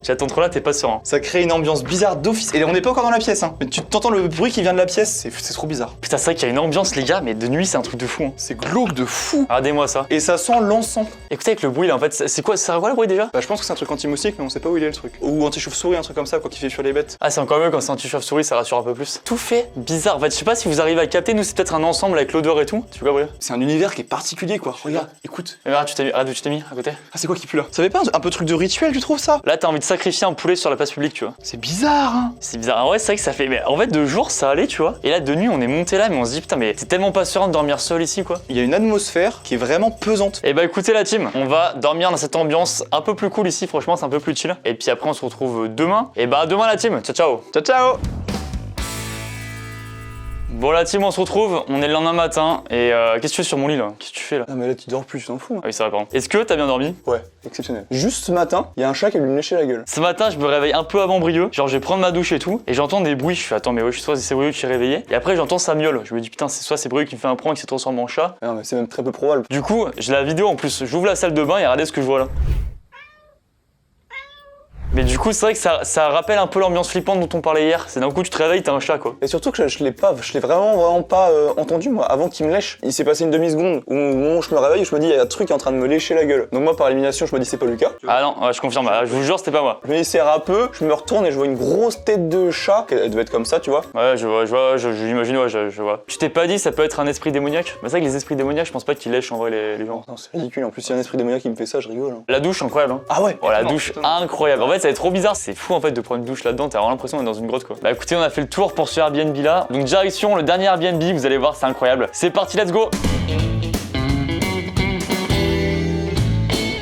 J'attends trop là, t'es pas serein. Ça crée une ambiance bizarre d'office. Et on n'est pas encore dans la pièce, hein. Mais tu t'entends le bruit qui vient de la pièce, c'est trop bizarre. Putain, c'est vrai qu'il y a une ambiance, les gars, mais de nuit, c'est un truc de fou. Hein. C'est glauque de fou. Regardez-moi ça. Et ça sent l'encens. Écoutez, avec le bruit là, en fait, c'est quoi le bruit déjà? Bah, je pense que c'est un truc anti-moustique, mais on sait pas où il est le truc. Ou anti-chauve-souris, un truc comme ça, quoi, qui fait fuir les bêtes. Ah, c'est encore mieux quand c'est un anti-chauve-souris, ça rassure un peu plus. Tout fait bizarre. En fait, je sais pas si vous arrivez à capter, nous, c'est peut-être un ensemble avec l'odeur et tout. Tu vois, ouais. C'est un univers qui est particulier, quoi. Regarde, écoute. Mais regarde, tu t'es mis à côté. Ah, c'est quoi qui pue là? Ça fait pas un peu truc de rituel, tu trouves ça? Là, t'as envie de sacrifier un poulet sur la place publique, tu vois. C'est bizarre, hein. C'est bizarre. En vrai, c'est vrai que ça fait. Mais en fait, de jour, ça allait, tu vois. Et là, de nuit, on est monté là, mais on se dit, putain, mais t'es tellement pas serein de dormir seul ici, quoi. Il y a une atmosphère qui est vraiment pesante. Et bah, écoutez, la team, on va dormir dans cette ambiance un peu plus cool ici, franchement, c'est un peu plus chill. Et puis après, on se retrouve demain. Et bah, demain, la team. Ciao, ciao. Ciao, ciao. Bon, la team, on se retrouve. On est le lendemain matin. Et qu'est-ce que tu fais sur mon lit là? Qu'est-ce que tu fais là? Ah, mais là, tu dors plus, tu t'en fous. Ah oui, ça va, pardon. Est-ce que t'as bien dormi? Ouais, exceptionnel. Juste ce matin, il y a un chat qui a voulu me lécher la gueule. Ce matin, je me réveille un peu avant Brieux. Genre, je vais prendre ma douche et tout. Et j'entends des bruits. Je fais, attends, mais ouais, soit c'est Brieux qui est réveillé. Et après, j'entends ça miaule. Je me dis, putain, c'est soit c'est Brieux qui me fait un prank qui s'est transformé en chat. Non, mais c'est même très peu probable. Du coup, j'ai la vidéo en plus. J'ouvre la salle de bain et regardez ce que je vois là. Mais du coup, c'est vrai que ça rappelle un peu l'ambiance flippante dont on parlait hier. C'est d'un coup, tu te réveilles, t'as un chat quoi. Et surtout que je l'ai vraiment pas entendu moi, avant qu'il me lèche. Il s'est passé une demi-seconde où au moment où je me réveille, je me dis, il y a un truc qui est en train de me lécher la gueule. Donc moi, par élimination, je me dis, c'est pas Lucas. Ah non, ouais, je confirme, ah, je vous jure, c'était pas moi. Je me dis, c'est râpeux, je me retourne et je vois une grosse tête de chat. Elle devait être comme ça, tu vois. Ouais, je l'imagine, ouais, je vois. Tu t'es pas dit, ça peut être un esprit démoniaque? Bah, c'est vrai que les esprits démoniaques, je pense pas qu'ils lèchent en vrai les gens. Non, c'est ridicule. En plus, il y a un esprit démoniaque qui me fait ça, je rigole. Hein. La douche, incroyable, hein. Ah ouais. Oh, la douche, incroyable. En fait, ça va être trop bizarre. C'est fou en fait de prendre une douche là-dedans. T'as vraiment l'impression d'être dans une grotte quoi. Bah écoutez, on a fait le tour pour ce Airbnb là. Donc direction le dernier Airbnb. Vous allez voir, c'est incroyable. C'est parti, let's go.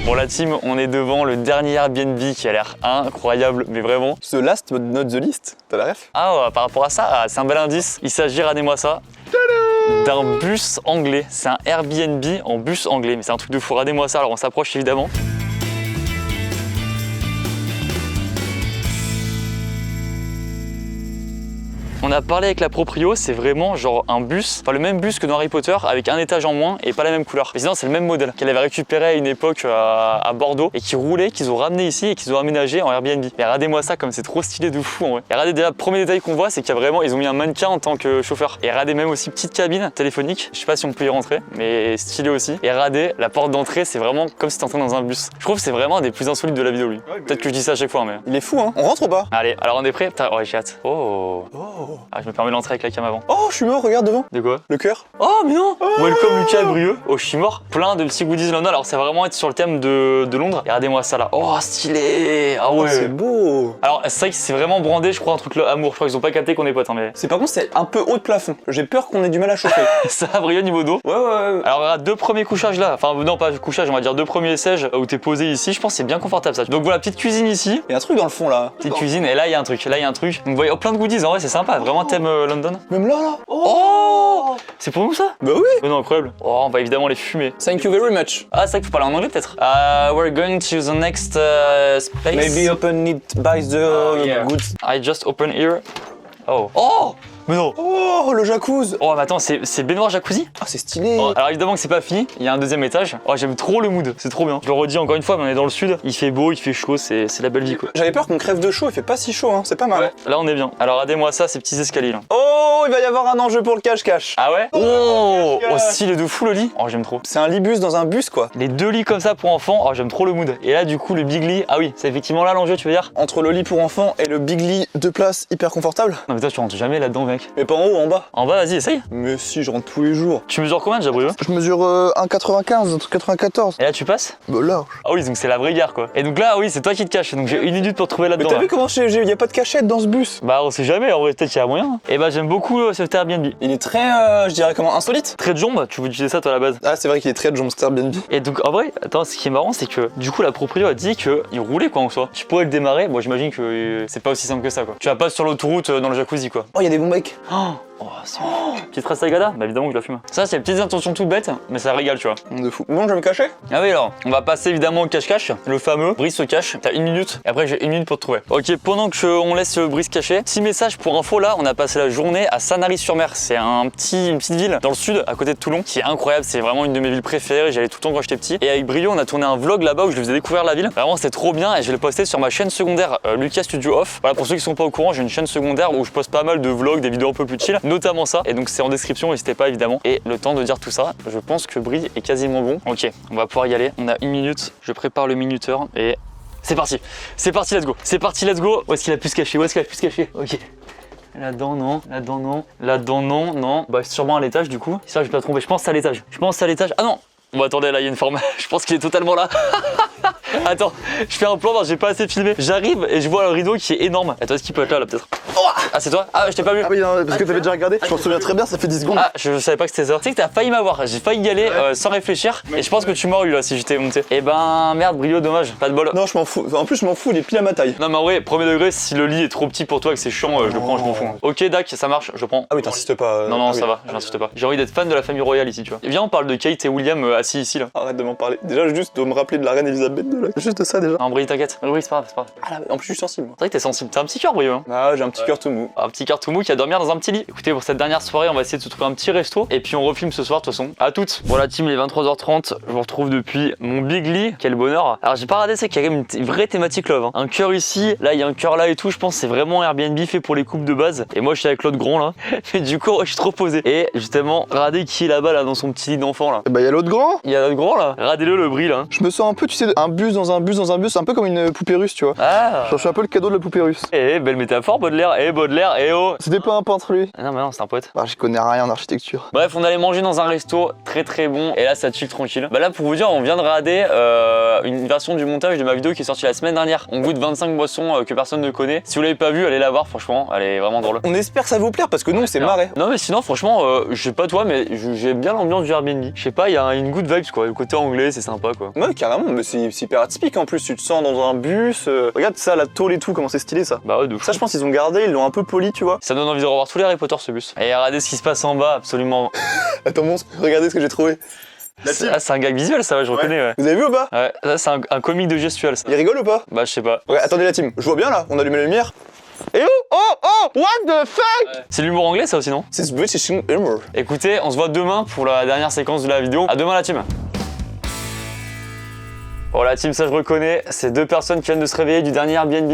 Bon la team, on est devant le dernier Airbnb qui a l'air incroyable, mais vraiment. The last but not the least, t'as la ref? Ah ouais, par rapport à ça, c'est un bel indice. Il s'agit, regardez-moi ça, d'un bus anglais. C'est un Airbnb en bus anglais, mais c'est un truc de fou. Regardez-moi ça. Alors on s'approche évidemment. On a parlé avec la proprio, c'est vraiment genre un bus, enfin le même bus que dans Harry Potter avec un étage en moins et pas la même couleur. Mais sinon c'est le même modèle qu'elle avait récupéré à une époque à Bordeaux et qui roulait, qu'ils ont ramené ici et qu'ils ont aménagé en Airbnb. Et regardez-moi ça comme c'est trop stylé de fou en vrai. Et regardez déjà le premier détail qu'on voit, c'est qu'il y a vraiment, ils ont mis un mannequin en tant que chauffeur. Et regardez même aussi petite cabine téléphonique, je sais pas si on peut y rentrer, mais stylé aussi. Et regardez la porte d'entrée, c'est vraiment comme si t'entrais dans un bus. Je trouve que c'est vraiment un des plus insolites de la vidéo lui. Peut-être que je dis ça à chaque fois mais. Il est fou, hein. On rentre ou pas? Allez, alors on est prêt? Putain, ouais j'ai hâte. Oh. Ah je me permets d'entrer avec la cam avant. Oh, je suis mort, regarde devant. De quoi? Le cœur. Oh mais non. Welcome Lucas Brieux. Oh je suis mort. Plein de petits goodies London. Alors ça va vraiment être sur le thème de Londres. Et regardez-moi ça là. Oh stylé. Ah ouais. C'est beau. Alors c'est vrai que c'est vraiment brandé, je crois, un truc là, amour. Je crois qu'ils ont pas capté qu'on est potes, hein, mais. C'est par contre, c'est un peu haut de plafond. J'ai peur qu'on ait du mal à chauffer. Ça va Brieux niveau dos. Ouais. Alors regarde, deux premiers couchages là. Enfin non pas couchage, on va dire deux premiers sièges où t'es posé ici. Je pense que c'est bien confortable ça. Donc voilà, petite cuisine ici. Il y a un truc dans le fond là. Petite cuisine et là il y a un truc. Donc vous voyez, oh, plein de goodies. En vrai c'est sympa. Vraiment thème London. Même là. Oh. C'est pour nous ça? Bah oui. Oh non incroyable. Oh on va évidemment les fumer. Thank you very much. Ah c'est vrai qu'il faut parler en anglais peut-être. We're going to the next space. Maybe open it by the yeah. goods. I just open here. Oh. Oh. Mais non. Oh, le jacuzzi. Oh mais attends, c'est baignoire jacuzzi? Ah, c'est stylé. Oh, alors évidemment que c'est pas fini, il y a un deuxième étage. Oh j'aime trop le mood, c'est trop bien. Je le redis encore une fois, mais on est dans le sud, il fait beau, il fait chaud, c'est la belle vie quoi. J'avais peur qu'on crève de chaud, il fait pas si chaud, hein. C'est pas mal. Ouais. Là on est bien. Alors regardez-moi ça, ces petits escaliers là. Oh, il va y avoir un enjeu pour le cache-cache. Ah ouais? Oh, oh style de fou le lit. Oh j'aime trop. C'est un lit bus dans un bus quoi. Les deux lits comme ça pour enfants, oh j'aime trop le mood. Et là du coup le big lit, ah oui, c'est effectivement là l'enjeu tu veux dire? Entre le lit pour enfants et le big lit de place hyper confortable. Non mais toi tu rentres jamais là-dedans mec. Mais pas en haut, en bas. En bas vas-y essaye. Mais si, je rentre tous les jours. Tu mesures combien déjà Brieux? Je mesure 1,95, 1,94. Et là tu passes? Bah large. Ah oui donc c'est la vraie gare quoi. Et donc là oui c'est toi qui te caches, donc j'ai une minute pour trouver Mais là-dedans. t'as Là. vu comment y a pas de cachette dans ce bus? Bah on sait jamais, en vrai peut-être qu'il y a moyen. Et bah j'aime beaucoup cet Airbnb. Il est très, je dirais comment, insolite. Très de jambes, tu veux utiliser ça toi à la base. Ah, c'est vrai qu'il est très John Airbnb. Et donc en vrai, attends, ce qui est marrant c'est que du coup la proprio a dit qu'il roulait quoi en soi. Tu pourrais le démarrer, bon j'imagine que c'est pas aussi simple que ça quoi. Tu vas pas sur l'autoroute dans le jacuzzi quoi. Oh, il y a des bons mecs. Oh c'est petite rastagada? Bah évidemment que je la fume. Ça c'est des petites intentions toutes bêtes, mais ça régale tu vois. De fou. Bon, je vais me cacher. Ah oui alors, on va passer évidemment au cache-cache, le fameux Brice se cache. T'as une minute et après j'ai une minute pour te trouver. Ok, pendant que on laisse Brice cacher, petit message pour info là, on a passé la journée à Sanary-sur-Mer. C'est une petite ville dans le sud, à côté de Toulon, qui est incroyable. C'est vraiment une de mes villes préférées. J'y allais tout le temps quand j'étais petit. Et avec Brio, on a tourné un vlog là-bas où je lui faisais découvrir la ville. Vraiment, c'était trop bien et je vais le poster sur ma chaîne secondaire Lucas Studio Off. Voilà, pour ceux qui sont pas au courant, j'ai une chaîne secondaire où je poste pas mal de vlogs, des vidéos un peu plus chill, notamment ça. Et donc c'est en description, n'hésitez pas évidemment. Et le temps de dire tout ça, je pense que Brie est quasiment bon. Ok, on va pouvoir y aller. On a une minute. Je prépare le minuteur et c'est parti. C'est parti, let's go. C'est parti, let's go. Où est-ce qu'il a pu se cacher? Où est-ce qu'il a pu se cacher? Ok. Là-dedans, non. Là-dedans, non. Là-dedans, non. Non. Bah, c'est sûrement à l'étage du coup. Ça, je vais pas tromper. Je pense que c'est à l'étage. Ah non. Bon, attendez, là, il y a une forme. Je pense qu'il est totalement là. Attends, je fais un plan, j'ai pas assez filmé. J'arrive et je vois le rideau qui est énorme. Attends, est-ce qu'il peut être là peut-être? Ah, c'est toi? Ah, je t'ai pas vu. Ah oui, non, parce que t'avais déjà regardé. Je m'en souviens très bien, ça fait 10 secondes. Ah, je savais pas que c'était ça. Tu sais que t'as failli m'avoir. J'ai failli y aller sans réfléchir. Et je pense que tu m'aurais eu là si j'étais monté. Et ben, merde, Brio, dommage. Pas de bol. Non, je m'en fous. En plus, je m'en fous, il est pile à ma taille. Non, mais en vrai, premier degré, si le lit est trop petit pour toi et que c'est chiant, je le prends, je m'en fous. Ok, Dac, ça marche, je prends. Ah oui, t'insistes pas. Non, non, ah oui. ça va, j'insiste pas. J'ai envie d'être fan de la famille royale ici, tu vois. Et viens, on parle de Kate et William assis ici là. Arrête de m'en parler. Déjà, juste de me rappeler de la reine Elisabeth II là. Juste de ça déjà. Non, Brie, t'inquiète. Oui, c'est pas grave, c'est pas grave. Ah là, en plus, je suis sensible. Moi. C'est vrai que t'es sensible. T'as un petit cœur, Brio. Hein. Ah, j'ai un petit cœur tout mou. Un petit cœur tout mou qui a dormir dans un petit lit. Écoutez, pour cette dernière soirée, on va essayer de se trouver un petit resto. Et puis on refilme ce soir, de toute façon. À toutes. Voilà, team, il est 23h30. Je vous retrouve depuis mon big lit. Quel bonheur. Alors, j'ai pas regardé, c'est qu'il y a quand même une vraie thématique love. Hein. Un cœur ici, là, il y a un cœur là et tout. Je pense que c'est vraiment Airbnb fait pour les couples de base. Et moi, je suis avec l'autre grand là. Mais du coup, je suis trop posé. Et justement, regardez qui est là-bas, là, dans son petit lit d'enfant là. Et bah, il y a l'autre grand. Il y a l'autre grand là. Regardez-le, le Brie là. Je me sens un peu, tu sais, un bus dans un bus dans un bus, un peu comme une poupée russe, tu vois. Ah. Je suis un peu le cadeau de la poupée russe. Eh, belle métaphore, Baudelaire. Eh, Baudelaire, eh oh. C'était pas un peintre lui. Ah non, mais non, c'est un poète. Bah, j'y connais rien en architecture. Bref, on allait manger dans un resto très bon et là ça chill tranquille. Bah là pour vous dire, on vient de regarder une version du montage de ma vidéo qui est sortie la semaine dernière. On goûte 25 boissons que personne ne connaît. Si vous l'avez pas vue, allez la voir, franchement, elle est vraiment drôle. On espère que ça va vous plaire parce que nous, c'est marré. Non mais sinon franchement, je sais pas toi mais j'aime bien l'ambiance du Airbnb. Je sais pas, il y a une good vibes quoi, le côté anglais c'est sympa quoi. Ouais, carrément, mais c'est hyper atypique en plus. Tu te sens dans un bus. Regarde ça, la tôle et tout, comment c'est stylé ça. Bah ouais, de fou. Ça, je pense qu'ils ont gardé, ils l'ont un peu poli, tu vois. Ça donne envie de revoir tous les Harry Potter ce bus. Et regardez ce qui se passe en bas, absolument. Attends, monstre, regardez ce que j'ai trouvé. C'est un gag visuel ça, ouais, je reconnais ouais. Vous avez vu ou pas? Ouais, ça c'est un comique de gestuel ça. Il rigole ou pas? Bah je sais pas. Ouais, attendez la team, je vois bien là, on allume la lumière. Et what the fuck? C'est l'humour anglais ça aussi non? C'est British humor. Écoutez, on se voit demain pour la dernière séquence de la vidéo. À demain la team. Oh la team, ça je reconnais, c'est deux personnes qui viennent de se réveiller du dernier Airbnb.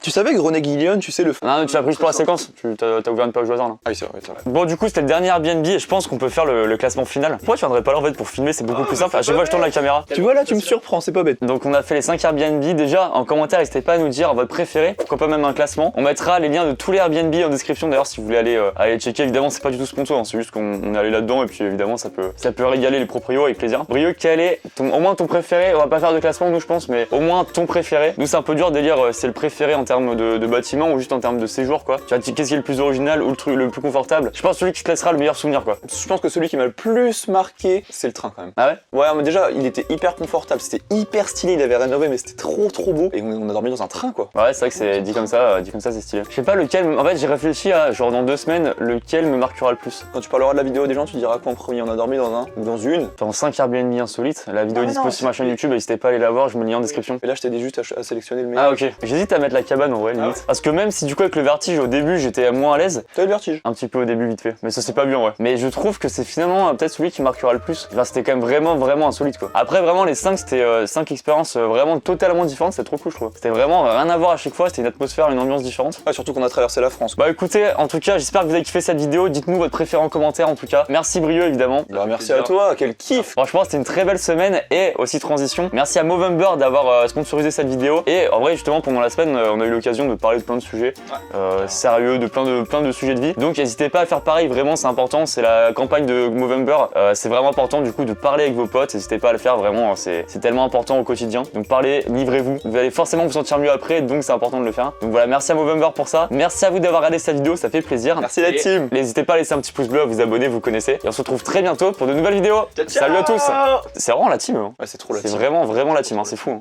Tu savais que René Guillion, tu sais le... Non, mais tu l'as pris pour la séquence, t'as ouvert une page au hasard là. Ah oui, c'est vrai, c'est vrai. Bon du coup c'était le dernier Airbnb et je pense qu'on peut faire le classement final. Pourquoi tu viendrais pas là en fait pour filmer, c'est beaucoup plus simple. À chaque fois je tourne la caméra. Tu vois là, tu me surprends, c'est pas bête. Donc on a fait les 5 Airbnb, déjà en commentaire n'hésitez pas à nous dire votre préféré, pourquoi pas même un classement. On mettra les liens de tous les Airbnb en description d'ailleurs si vous voulez aller checker. Évidemment c'est pas du tout sponsor, hein, c'est juste qu'on est allé là-dedans et puis évidemment ça peut régaler les proprios avec plaisir. Brio, quel est au moins ton préféré? On va pas faire de classement nous je pense, mais au moins ton préféré. Nous c'est un peu dur de dire c'est le préféré en termes de bâtiment ou juste en termes de séjour quoi. Tu vois qu'est-ce qui est le plus original ou le plus confortable? Je pense celui qui te laissera le meilleur souvenir quoi. Je pense que celui qui m'a le plus marqué, c'est le train quand même. Ah ouais? Ouais, mais déjà, il était hyper confortable, c'était hyper stylé, il avait rénové, mais c'était trop beau. Et on a dormi dans un train quoi. Ouais, c'est vrai que c'est dit comme ça c'est stylé. Je sais pas lequel, en fait j'ai réfléchi à genre dans 2 semaines, lequel me marquera le plus. Quand tu parleras de la vidéo des gens, tu diras quoi en premier? On a dormi dans un ou dans une. Dans 5 Airbnb insolites, la vidéo est dispo sur ma chaîne YouTube, n'hésitez pas à aller la voir, je mets le lien en description. Et là, je t'ai dit juste à sélectionner le meilleur. Ah ok, j'hésite à mettre la cabane en vrai limite. Parce que même si du coup avec le vertige au début j'étais moins à l'aise, T'as le vertige. un petit peu au début vite fait, mais ça c'est pas bien ouais. Mais je trouve que c'est finalement peut-être celui qui marquera le plus. Enfin, c'était quand même vraiment insolite quoi. Après vraiment les 5 c'était 5 expériences vraiment totalement différentes, c'était trop cool je trouve. C'était vraiment rien à voir à chaque fois, c'était une atmosphère, une ambiance différente. Ah, surtout qu'on a traversé la France quoi. Bah écoutez, en tout cas j'espère que vous avez kiffé cette vidéo, dites-nous votre préféré en commentaire en tout cas. Merci Brio évidemment. Bah, merci à toi, quel kiff. Franchement c'était une très belle semaine et aussi transition. Merci à Movember d'avoir sponsorisé cette vidéo. Et en vrai justement pendant la semaine on a eu l'occasion de parler de plein de sujets sérieux, de plein de sujets de vie. Donc n'hésitez pas à faire pareil, vraiment c'est important, c'est la campagne de Movember. C'est vraiment important du coup de parler avec vos potes, n'hésitez pas à le faire vraiment, c'est tellement important au quotidien. Donc parlez, livrez-vous, vous allez forcément vous sentir mieux après, donc c'est important de le faire. Donc voilà, merci à Movember pour ça. Merci à vous d'avoir regardé cette vidéo, ça fait plaisir. Merci la team. N'hésitez pas à laisser un petit pouce bleu, à vous abonner, vous connaissez. Et on se retrouve très bientôt pour de nouvelles vidéos. Ciao. Salut à tous. C'est vraiment la team. Hein. Ouais, c'est trop la C'est team. vraiment la team, hein, c'est fou. Hein.